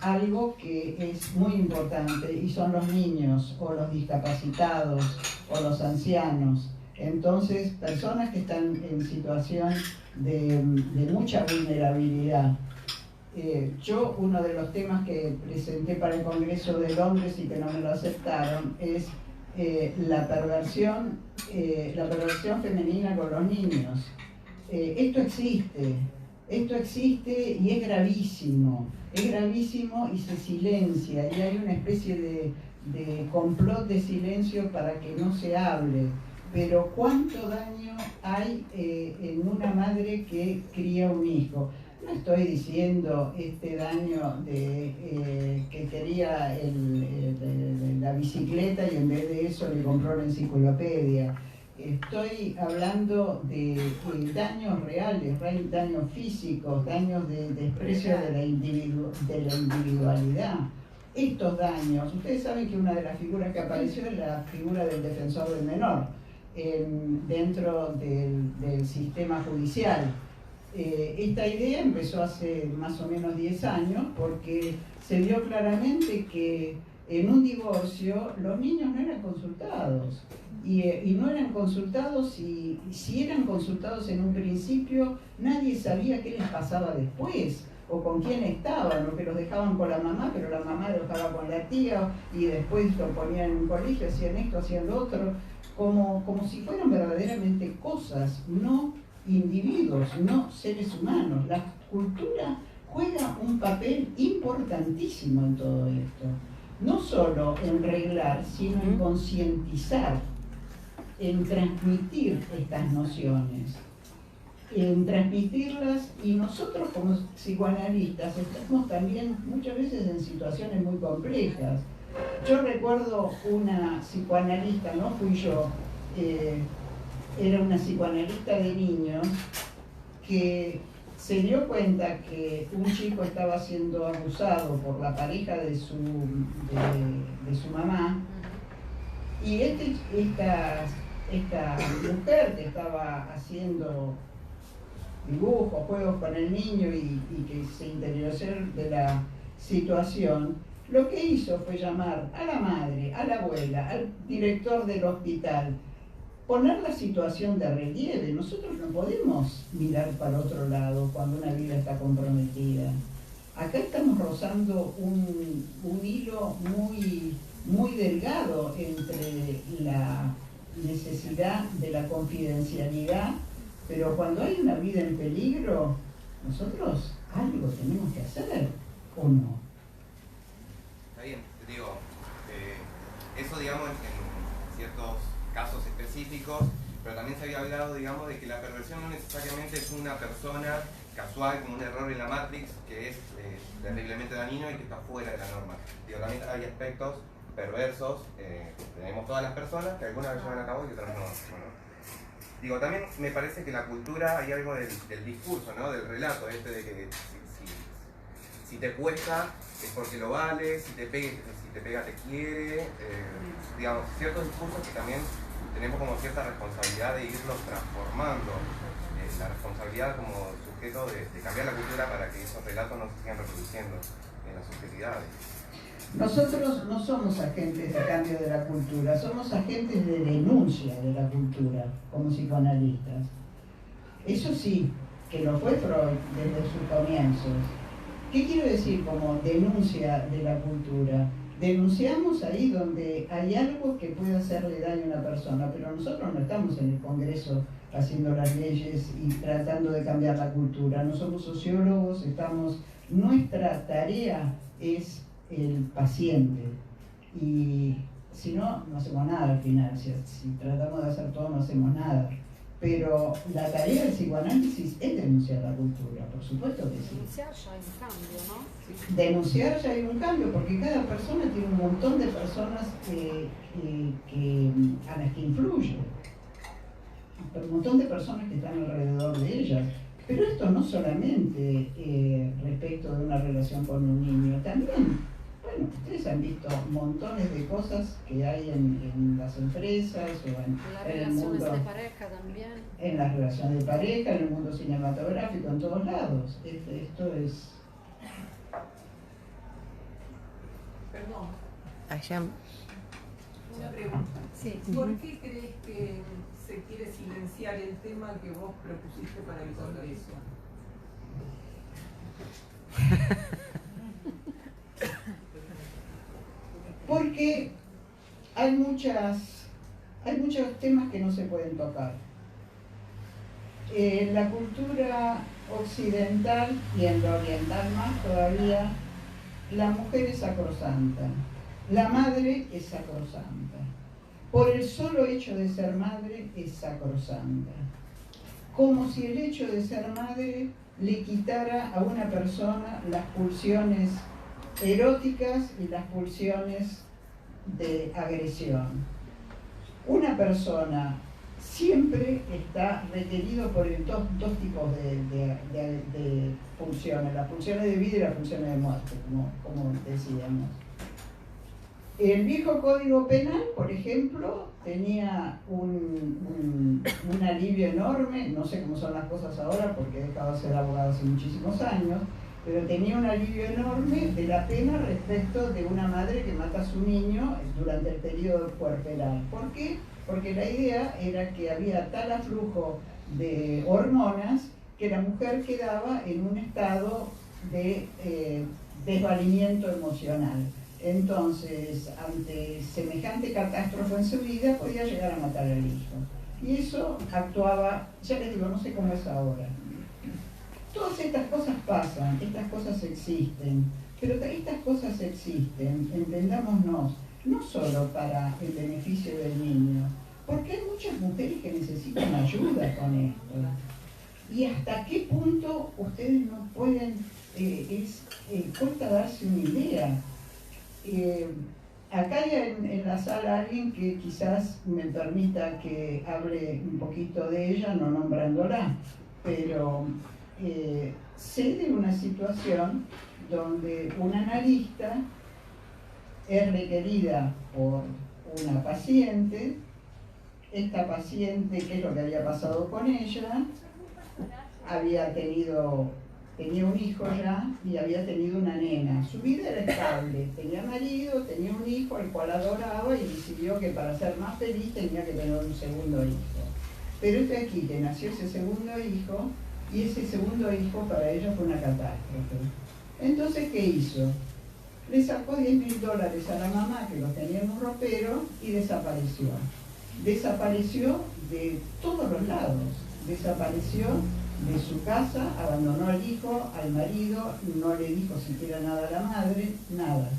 algo que es muy importante y son los niños o los discapacitados o los ancianos. Entonces, personas que están en situación de mucha vulnerabilidad. Yo, uno de los temas que presenté para el Congreso de Londres y que no me lo aceptaron es la perversión femenina con los niños. Esto existe y es gravísimo y se silencia y hay una especie de complot de silencio para que no se hable. Pero ¿cuánto daño hay en una madre que cría un hijo? No estoy diciendo este daño que quería la bicicleta y en vez de eso le compró la enciclopedia. Estoy hablando de daños reales, daños físicos, daños de desprecio de la individualidad. Estos daños, ustedes saben que una de las figuras que apareció es la figura del defensor del menor dentro del sistema judicial. Esta idea empezó hace más o menos 10 años porque se vio claramente que en un divorcio los niños no eran consultados y no eran consultados y si eran consultados en un principio nadie sabía qué les pasaba después o con quién estaban, o que los dejaban con la mamá, pero la mamá los dejaba con la tía y después los ponían en un colegio, hacían esto, hacían lo otro, como si fueran verdaderamente cosas, no individuos, no seres humanos. La cultura juega un papel importantísimo en todo esto, no solo en reglar, sino en concientizar, en transmitir estas nociones, en transmitirlas, y nosotros como psicoanalistas estamos también muchas veces en situaciones muy complejas. Yo recuerdo una psicoanalista, no fui yo, era una psicoanalista de niños que se dio cuenta que un chico estaba siendo abusado por la pareja de su mamá, y esta mujer que estaba haciendo dibujos, juegos con el niño y que se interiorizó de la situación, lo que hizo fue llamar a la madre, a la abuela, al director del hospital, poner la situación de relieve. Nosotros no podemos mirar para otro lado cuando una vida está comprometida. Acá estamos rozando un hilo muy delgado entre la necesidad de la confidencialidad, pero cuando hay una vida en peligro, nosotros algo tenemos que hacer, ¿o no? Digo, eso digamos en ciertos casos específicos, pero también se había hablado, digamos, de que la perversión no necesariamente es una persona casual, como un error en la Matrix, que es terriblemente dañino y que está fuera de la norma. Digo, también hay aspectos perversos, tenemos todas las personas que algunas las llevan a cabo y otras no. Bueno, digo, también me parece que la cultura, hay algo del discurso, ¿no? Del relato, de que si te cuesta es porque lo vale, si te pega te quiere, digamos, ciertos discursos que también tenemos como cierta responsabilidad de irlos transformando, la responsabilidad como sujeto de cambiar la cultura para que esos relatos no se sigan reproduciendo en las sociedades. Nosotros no somos agentes de cambio de la cultura, somos agentes de denuncia de la cultura como psicoanalistas. Eso sí, que lo fue Freud desde sus comienzos. ¿Qué quiero decir como denuncia de la cultura? Denunciamos ahí donde hay algo que puede hacerle daño a una persona, pero nosotros no estamos en el Congreso haciendo las leyes y tratando de cambiar la cultura. No somos sociólogos, nuestra tarea es el paciente. Y si no, no hacemos nada al final. Si tratamos de hacer todo, no hacemos nada. Pero la tarea del psicoanálisis es denunciar la cultura, por supuesto que sí. Denunciar ya hay un cambio, ¿no? Sí. Denunciar ya hay un cambio, porque cada persona tiene un montón de personas a las que influye. Un montón de personas que están alrededor de ellas. Pero esto no solamente respecto de una relación con un niño, también, bueno, ustedes han visto montones de cosas que hay en las empresas o en el mundo. Las relaciones de pareja también. En las relaciones de pareja, en el mundo cinematográfico, en todos lados. Esto es... Perdón. Allá. Una pregunta. Sí. ¿Por qué crees que se quiere silenciar el tema que vos propusiste para el Congreso? Porque hay muchos temas que no se pueden tocar. En la cultura occidental y en la oriental más todavía, la mujer es sacrosanta, la madre es sacrosanta. Por el solo hecho de ser madre es sacrosanta. Como si el hecho de ser madre le quitara a una persona las pulsiones eróticas y las pulsiones de agresión. Una persona siempre está requerido por dos tipos de pulsiones, las pulsiones de vida y las pulsiones de muerte, como decíamos. El viejo Código Penal, por ejemplo, tenía un alivio enorme, no sé cómo son las cosas ahora porque he dejado de ser abogado hace muchísimos años, pero tenía un alivio enorme de la pena respecto de una madre que mata a su niño durante el periodo puerperal. ¿Por qué? Porque la idea era que había tal aflujo de hormonas que la mujer quedaba en un estado de desvalimiento emocional. Entonces, ante semejante catástrofe en su vida, podía llegar a matar al hijo. Y eso actuaba, ya les digo, no sé cómo es ahora. Todas estas cosas pasan, estas cosas existen, pero estas cosas existen, entendámonos, no solo para el beneficio del niño, porque hay muchas mujeres que necesitan ayuda con esto. Y hasta qué punto ustedes no pueden, cuesta darse una idea. Acá hay en la sala alguien que quizás me permita que hable un poquito de ella, no nombrándola, pero sé de una situación donde una analista es requerida por una paciente. Esta paciente, ¿qué es lo que había pasado con ella? Tenía un hijo ya y había tenido una nena. Su vida era estable, tenía marido, tenía un hijo al cual adoraba y decidió que para ser más feliz tenía que tener un segundo hijo. Pero aquí le nació ese segundo hijo y ese segundo hijo para ella fue una catástrofe. Entonces, ¿qué hizo? Le sacó $10.000 a la mamá que los tenía en un ropero y desapareció. Desapareció de todos los lados, desapareció de su casa, abandonó al hijo, al marido, no le dijo siquiera nada a la madre, nada.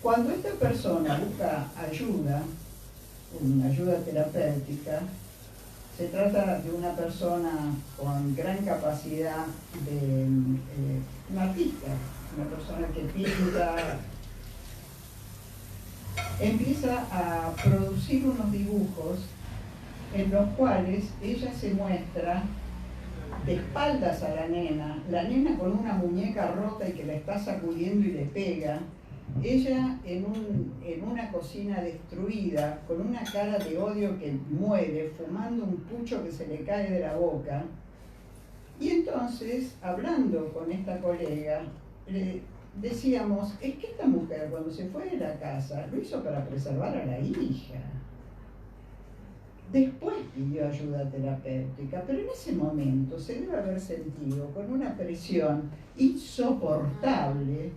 Cuando esta persona busca ayuda, una ayuda terapéutica, se trata de una persona con gran capacidad de un artista, una persona que pinta, empieza a producir unos dibujos en los cuales ella se muestra de espaldas a la nena con una muñeca rota y que la está sacudiendo y le pega, ella en una cocina destruida, con una cara de odio que muere, fumando un pucho que se le cae de la boca. Y entonces, hablando con esta colega, decíamos, es que esta mujer cuando se fue de la casa lo hizo para preservar a la hija. Después pidió ayuda terapéutica, pero en ese momento se debe haber sentido con una presión insoportable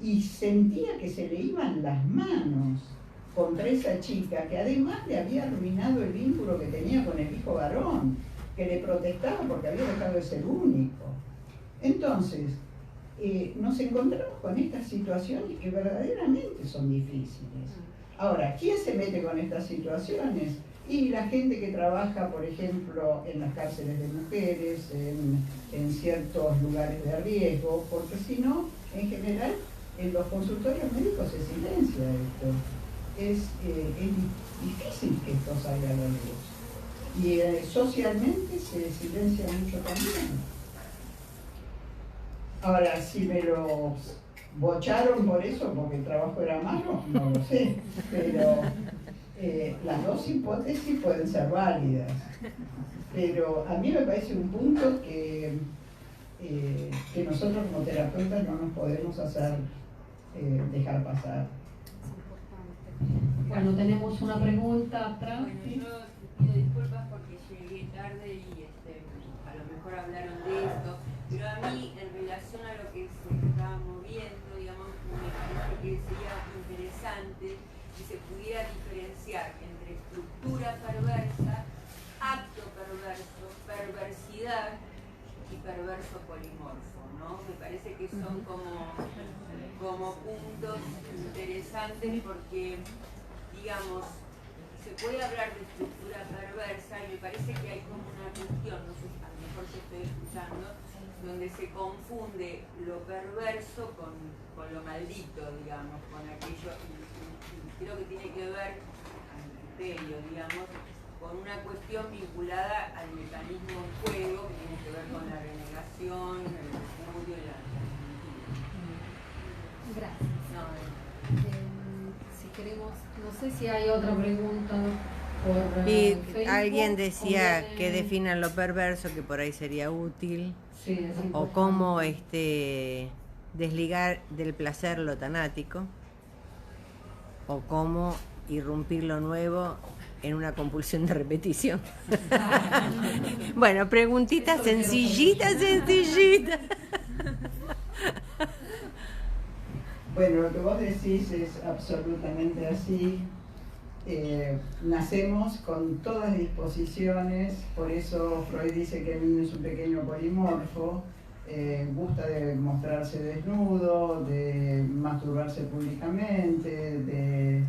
y sentía que se le iban las manos contra esa chica que además le había arruinado el vínculo que tenía con el hijo varón, que le protestaba porque había dejado de ser único. Entonces, nos encontramos con estas situaciones que verdaderamente son difíciles. Ahora, ¿quién se mete con estas situaciones? Y la gente que trabaja, por ejemplo, en las cárceles de mujeres, en ciertos lugares de riesgo, porque si no, en general, en los consultorios médicos se silencia esto. Es difícil que esto salga a la luz. Y socialmente se silencia mucho también. Ahora, si me lo bocharon por eso, porque el trabajo era malo, no lo sé, pero las dos hipótesis pueden ser válidas. Pero a mí me parece un punto que nosotros como terapeutas no nos podemos hacer dejar pasar. Bueno, tenemos una pregunta atrás. Bueno, yo pido disculpas porque llegué tarde y a lo mejor hablaron de esto, pero a mí, en relación a lo que se estaba moviendo, digamos, me parece que sería interesante si se pudiera diferenciar entre estructura perversa, acto perverso, perversidad y perverso polimorfo, ¿no? Me parece que son como puntos interesantes porque, digamos, se puede hablar de estructura perversa y me parece que hay como una cuestión, no sé, a lo mejor que estoy escuchando, donde se confunde lo perverso con lo maldito, digamos, con aquello, y creo que tiene que ver, a mi criterio, digamos, con una cuestión vinculada al mecanismo en juego, que tiene que ver con la renegación, el repudio y la... Gracias. Si queremos, no sé si hay otra pregunta por Y Facebook, alguien decía o que definan lo perverso, que por ahí sería útil, sí, es o importante. cómo desligar del placer lo tanático, o cómo irrumpir lo nuevo en una compulsión de repetición. Bueno, preguntita sencillita. Bueno, lo que vos decís es absolutamente así. Nacemos con todas disposiciones, por eso Freud dice que el niño es un pequeño polimorfo, gusta de mostrarse desnudo, de masturbarse públicamente, de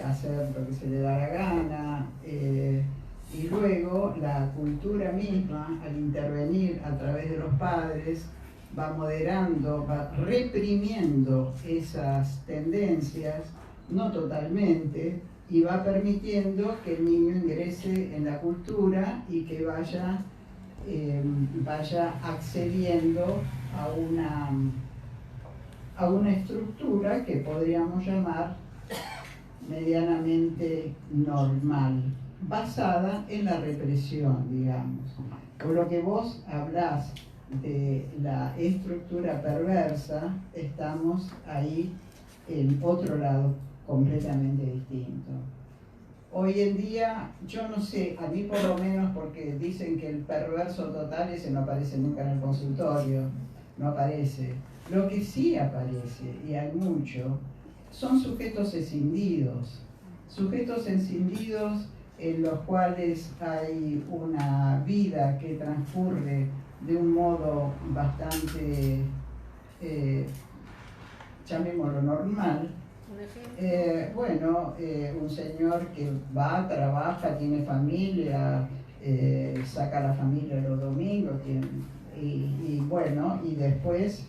hacer lo que se le da la gana, y luego la cultura misma, al intervenir a través de los padres, va moderando, va reprimiendo esas tendencias, no totalmente, y va permitiendo que el niño ingrese en la cultura y que vaya accediendo a una estructura que podríamos llamar medianamente normal, basada en la represión, digamos. Por lo que vos hablás de la estructura perversa, estamos ahí en otro lado completamente distinto. Hoy en día, yo no sé, a mí por lo menos, porque dicen que el perverso total ese no aparece nunca en el consultorio, no aparece. Lo que sí aparece, y hay mucho, son sujetos escindidos en los cuales hay una vida que transcurre de un modo bastante, llamémoslo normal, un ejemplo. Bueno, un señor que va, trabaja, tiene familia, saca a la familia los domingos, y bueno, y después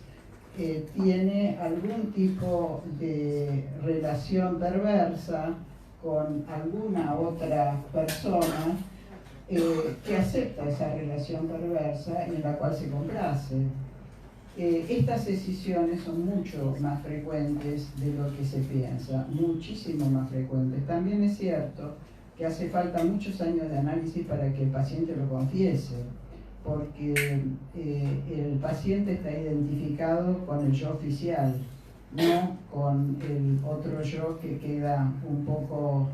tiene algún tipo de relación perversa con alguna otra persona que acepta esa relación perversa y en la cual se complace. Estas decisiones son mucho más frecuentes de lo que se piensa, muchísimo más frecuentes. También es cierto que hace falta muchos años de análisis para que el paciente lo confiese, porque el paciente está identificado con el yo oficial, no con el otro yo que queda un poco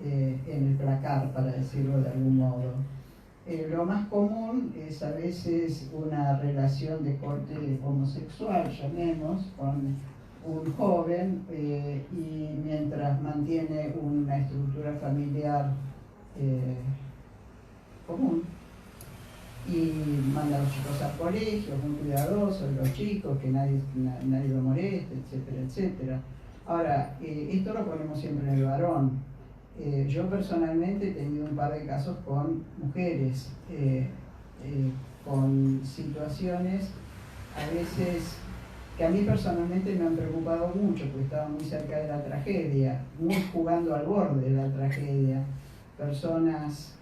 en el placar, para decirlo de algún modo. Lo más común es a veces una relación de corte homosexual, llamemos, con un joven y mientras mantiene una estructura familiar común y manda a los chicos al colegio, es muy cuidadoso de los chicos, que nadie lo moleste, etcétera, etcétera. Ahora, esto lo ponemos siempre en el varón. Yo personalmente he tenido un par de casos con mujeres, con situaciones a veces que a mí personalmente me han preocupado mucho, porque estaba muy cerca de la tragedia, muy jugando al borde de la tragedia. Personas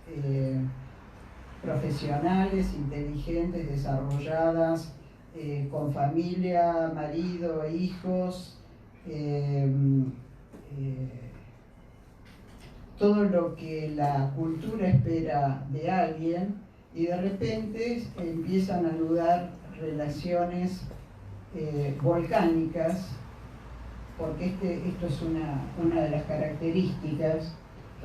profesionales, inteligentes, desarrolladas, con familia, marido, hijos, todo lo que la cultura espera de alguien, y de repente empiezan a anudar relaciones volcánicas, porque esto es una de las características,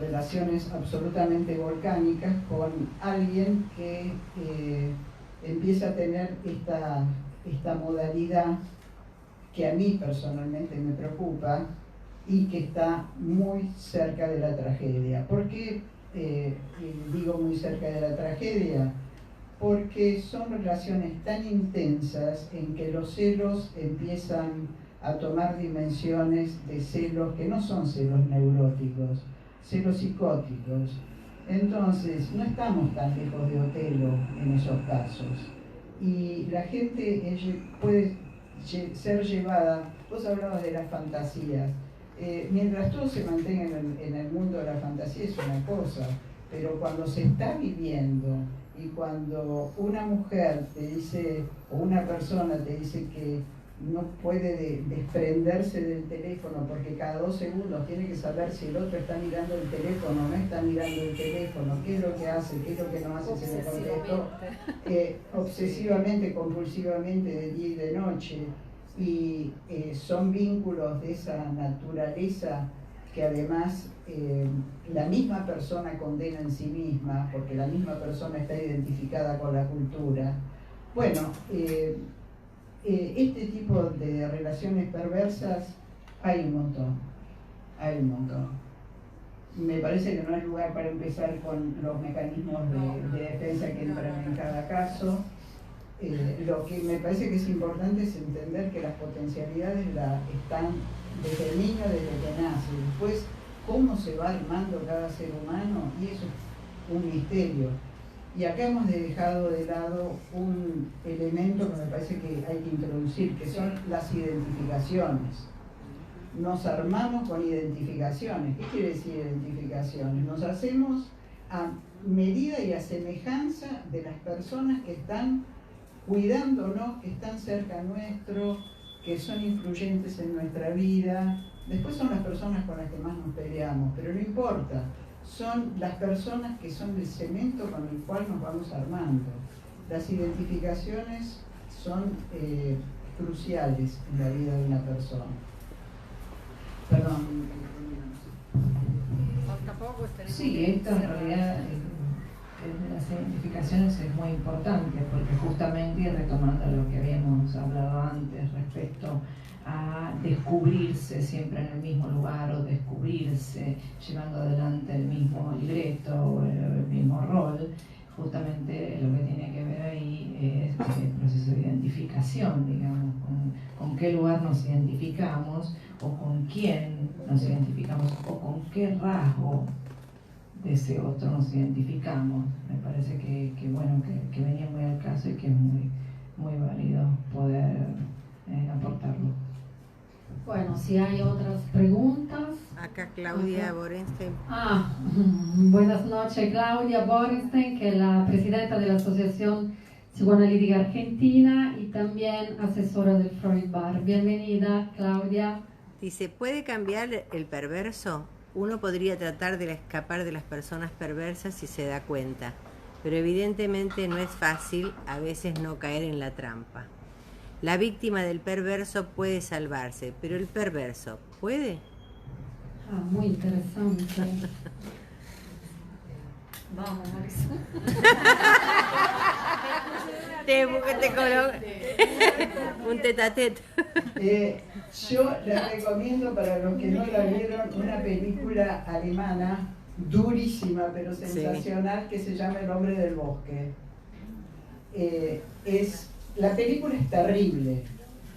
relaciones absolutamente volcánicas con alguien que empieza a tener esta modalidad que a mí personalmente me preocupa y que está muy cerca de la tragedia. ¿Por qué digo muy cerca de la tragedia? Porque son relaciones tan intensas en que los celos empiezan a tomar dimensiones de celos que no son celos neuróticos, celos psicóticos. Entonces, no estamos tan lejos de Otelo en esos casos. Y la gente puede ser llevada, vos hablabas de las fantasías, mientras todo se mantenga en el mundo de la fantasía es una cosa, pero cuando se está viviendo y cuando una mujer te dice, o una persona te dice que no puede desprenderse del teléfono porque cada 2 segundos tiene que saber si el otro está mirando el teléfono o no está mirando el teléfono, qué es lo que hace, qué es lo que no hace, se le contestó obsesivamente, compulsivamente, de día y de noche, y son vínculos de esa naturaleza que además la misma persona condena en sí misma, porque la misma persona está identificada con la cultura. Bueno, este tipo de relaciones perversas hay un montón, Me parece que no hay lugar para empezar con los mecanismos de defensa que entran en cada caso. Lo que me parece que es importante es entender que las potencialidades están desde el niño, desde que nace. Después, cómo se va armando cada ser humano, y eso es un misterio. Y acá hemos dejado de lado un elemento que me parece que hay que introducir, que son las identificaciones. Nos armamos con identificaciones. ¿Qué quiere decir identificaciones? Nos hacemos a medida y a semejanza de las personas que están cuidándonos, que están cerca nuestro, que son influyentes en nuestra vida. Después son las personas con las que más nos peleamos, pero no importa. Son las personas que son el cemento con el cual nos vamos armando. Las identificaciones son cruciales en la vida de una persona. Perdón. Sí, esto en realidad de las identificaciones es muy importante, porque justamente, y retomando lo que habíamos hablado antes respecto a descubrirse siempre en el mismo lugar, o descubrirse llevando adelante el mismo libreto o el mismo rol, justamente lo que tiene que ver ahí es el proceso de identificación, digamos, con qué lugar nos identificamos, o con quién nos identificamos, o con qué rasgo de ese otro nos identificamos. Me parece que bueno, que venía muy al caso y que es muy válido poder aportarlo. Bueno, si hay otras preguntas. Acá Claudia Borenstein. Buenas noches, Claudia Borenstein, que es la presidenta de la Asociación Psicoanalítica Argentina y también asesora del Freud Bar. Bienvenida, Claudia. Dice, ¿puede cambiar el perverso? Uno podría tratar de escapar de las personas perversas si se da cuenta, pero evidentemente no es fácil a veces no caer en la trampa. La víctima del perverso puede salvarse, pero el perverso, ¿puede? Muy interesante. Vamos, Marisol. Te coloco un tete-a-tete. Yo les recomiendo, para los que no la vieron, una película alemana durísima pero sensacional, que se llama El hombre del bosque. La película es terrible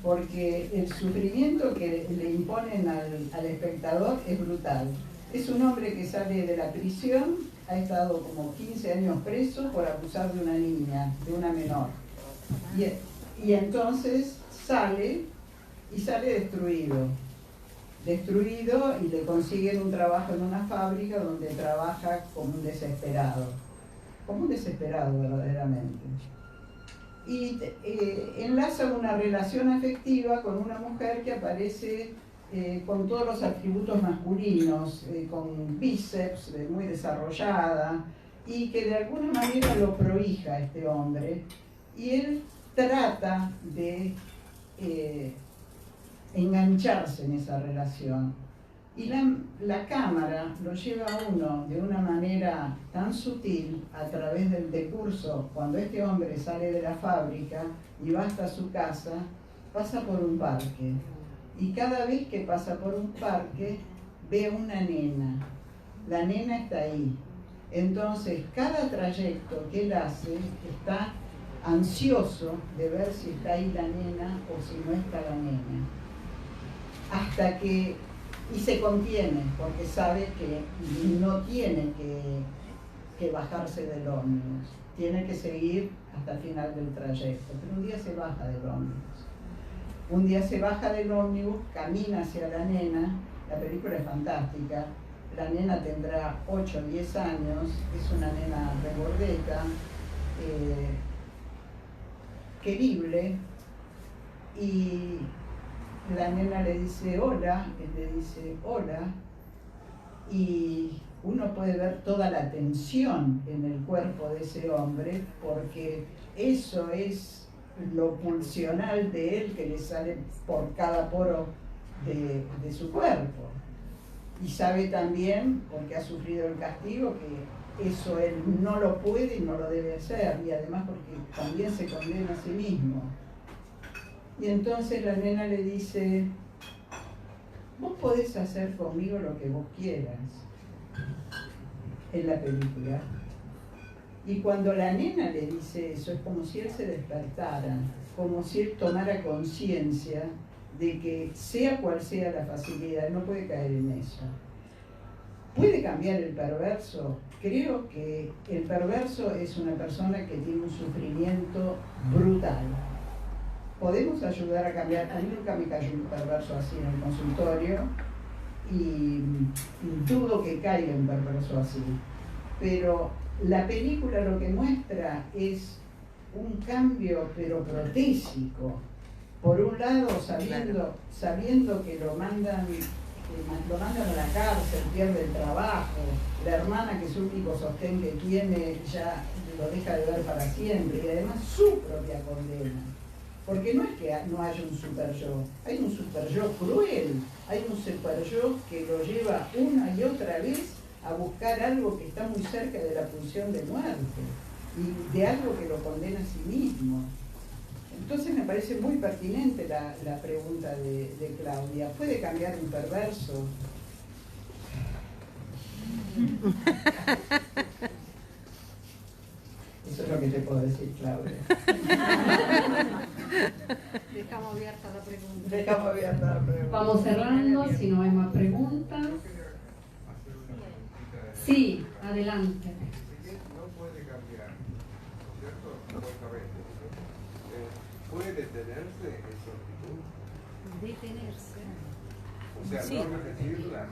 porque el sufrimiento que le imponen al espectador es brutal. Es un hombre que sale de la prisión, ha estado como 15 años preso por abusar de una niña, de una menor. Y entonces sale destruido, y le consiguen un trabajo en una fábrica donde trabaja como un desesperado verdaderamente. Y enlaza una relación afectiva con una mujer que aparece con todos los atributos masculinos, con bíceps, muy desarrollada, y que de alguna manera lo prohija este hombre, y él trata de engancharse en esa relación. Y la cámara lo lleva a uno de una manera tan sutil a través del decurso. Cuando este hombre sale de la fábrica y va hasta su casa, pasa por un parque. Y cada vez que pasa por un parque, ve a una nena. La nena está ahí. Entonces, cada trayecto que él hace está ansioso de ver si está ahí la nena o si no está la nena. Hasta que... Y se contiene, porque sabe que no tiene que bajarse del ómnibus. Tiene que seguir hasta el final del trayecto. Pero un día se baja del ómnibus. Camina hacia la nena. La película es fantástica. La nena tendrá 8 o 10 años. Es una nena regordeta, querible. Y la nena le dice hola, él le dice hola, y uno puede ver toda la tensión en el cuerpo de ese hombre, porque eso es lo pulsional de él que le sale por cada poro de su cuerpo. Y sabe también, porque ha sufrido el castigo, que eso él no lo puede y no lo debe hacer, y además porque también se condena a sí mismo. Y entonces la nena le dice, vos podés hacer conmigo lo que vos quieras, en la película. Y cuando la nena le dice eso, es como si él se despertara, como si él tomara conciencia de que sea cual sea la facilidad, no puede caer en eso. ¿Puede cambiar el perverso? Creo que el perverso es una persona que tiene un sufrimiento brutal. Podemos ayudar a cambiar. A mí nunca me cayó un perverso así en el consultorio y dudo que caiga un perverso así. Pero la película lo que muestra es un cambio, pero protésico. Por un lado, sabiendo que lo mandan a la cárcel, pierde el trabajo, la hermana, que es su único sostén que tiene, ya lo deja de ver para siempre, y además su propia condena. Porque no es que no haya un super yo, hay un super yo cruel, hay un super yo que lo lleva una y otra vez a buscar algo que está muy cerca de la pulsión de muerte y de algo que lo condena a sí mismo. Entonces me parece muy pertinente la pregunta de Claudia. ¿Puede cambiar un perverso? puedo decir, Claudia. Dejamos abierta la pregunta. Dejamos abierta la pregunta. Vamos cerrando, si no hay más preguntas. Sí, adelante. No puede cambiar, ¿cierto? Supuestamente. ¿Puede detenerse esa actitud? Detenerse. O sea, Sí. no repetirla.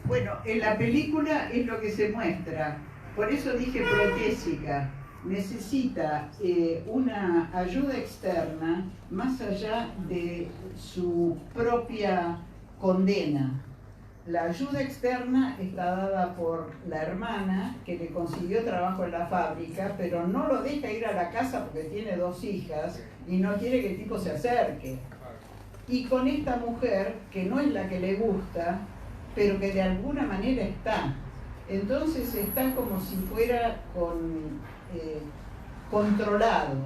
Bueno, en la película es lo que se muestra, por eso dije protésica. Necesita una ayuda externa más allá de su propia condena. La ayuda externa está dada por la hermana que le consiguió trabajo en la fábrica, pero no lo deja ir a la casa porque tiene 2 hijas y no quiere que el tipo se acerque. Y con esta mujer, que no es la que le gusta, pero que de alguna manera está. Entonces está como si fuera controlado.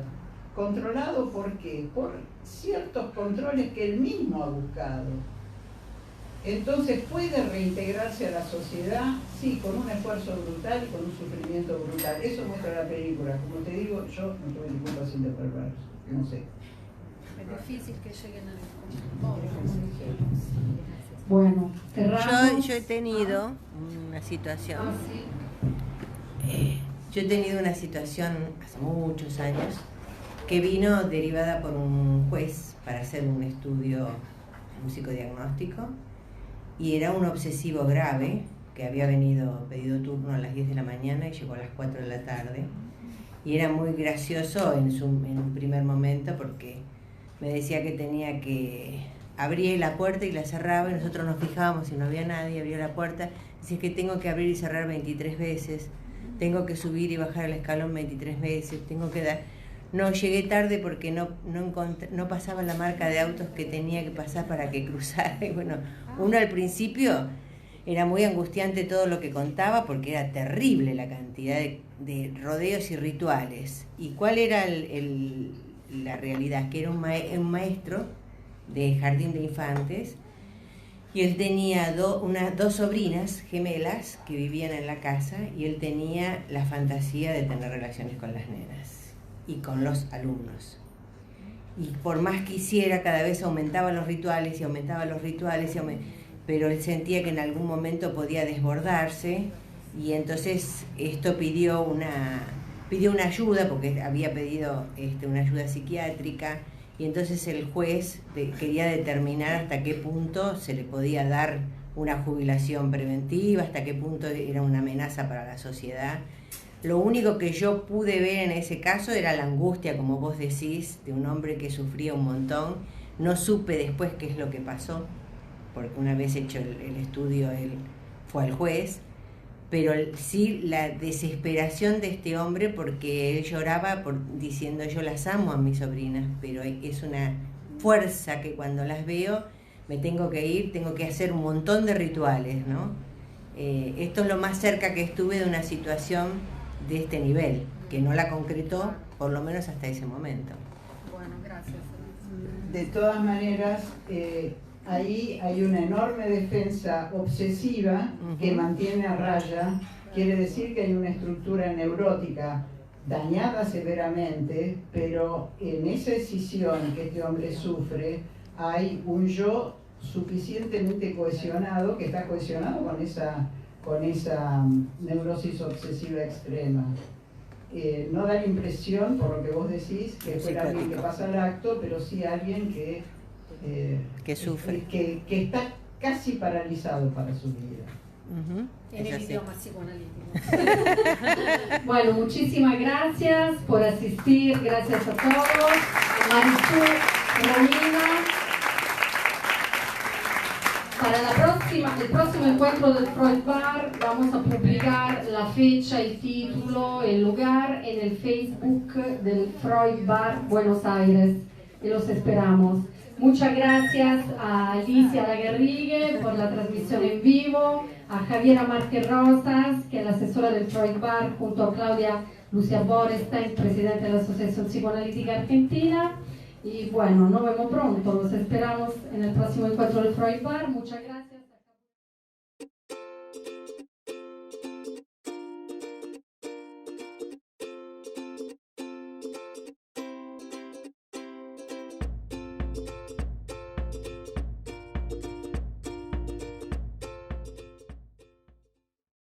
¿Controlado por qué? Por ciertos controles que él mismo ha buscado. Entonces puede reintegrarse a la sociedad, sí, con un esfuerzo brutal y con un sufrimiento brutal. Eso muestra la película. Como te digo, yo no tuve ningún paciente perverso, no sé. Es difícil que lleguen al consultorio. Bueno, cerramos. Yo he tenido una situación. Ah, sí. Yo he tenido una situación hace muchos años que vino derivada por un juez para hacer un estudio, un psicodiagnóstico, y era un obsesivo grave que había pedido turno a las 10 de la mañana y llegó a las 4 de la tarde. Y era muy gracioso en un primer momento porque me decía que tenía que abrir la puerta y la cerraba y nosotros nos fijábamos si no había nadie, abrió la puerta, decía que tengo que abrir y cerrar 23 veces, tengo que subir y bajar el escalón 23 veces, tengo que dar... No, llegué tarde porque no pasaba la marca de autos que tenía que pasar para que cruzara. Y bueno, uno al principio era muy angustiante todo lo que contaba porque era terrible la cantidad de rodeos y rituales. ¿Y cuál era la realidad? Que era un maestro de jardín de infantes y él tenía dos sobrinas gemelas que vivían en la casa y él tenía la fantasía de tener relaciones con las nenas y con los alumnos. Y por más que hiciera, cada vez aumentaban los rituales y aumentaban los rituales, pero él sentía que en algún momento podía desbordarse y entonces esto pidió una ayuda porque había pedido una ayuda psiquiátrica y entonces el juez quería determinar hasta qué punto se le podía dar una jubilación preventiva, hasta qué punto era una amenaza para la sociedad. Lo único que yo pude ver en ese caso era la angustia, como vos decís, de un hombre que sufría un montón. No supe después qué es lo que pasó, porque una vez hecho el estudio él fue al juez, pero sí la desesperación de este hombre porque él lloraba diciendo yo las amo a mis sobrinas, pero es una fuerza que cuando las veo me tengo que ir, tengo que hacer un montón de rituales, ¿no? Esto es lo más cerca que estuve de una situación de este nivel, que no la concretó, por lo menos hasta ese momento. Bueno, gracias. De todas maneras, ahí hay una enorme defensa obsesiva que mantiene a raya, quiere decir que hay una estructura neurótica dañada severamente, pero en esa escisión que este hombre sufre, hay un yo suficientemente cohesionado, que está cohesionado con esa neurosis obsesiva extrema. No da la impresión, por lo que vos decís, que fuera alguien que pasa el acto, pero sí alguien que sufre, que está casi paralizado para su vida. En el idioma psicoanalítico. Bueno, muchísimas gracias por asistir, gracias a todos. Marisú, Romina. Para el próximo encuentro del Freud Bar vamos a publicar la fecha, el título, el lugar en el Facebook del Freud Bar Buenos Aires y los esperamos. Muchas gracias a Alicia Lagarrigue por la transmisión en vivo, a Javiera Márquez Rosas, que es la asesora del Freud Bar, junto a Claudia Lucia Borestein, presidente de la Asociación Psicoanalítica Argentina. Y bueno, nos vemos pronto, los esperamos en el próximo encuentro del Freud Bar. Muchas gracias.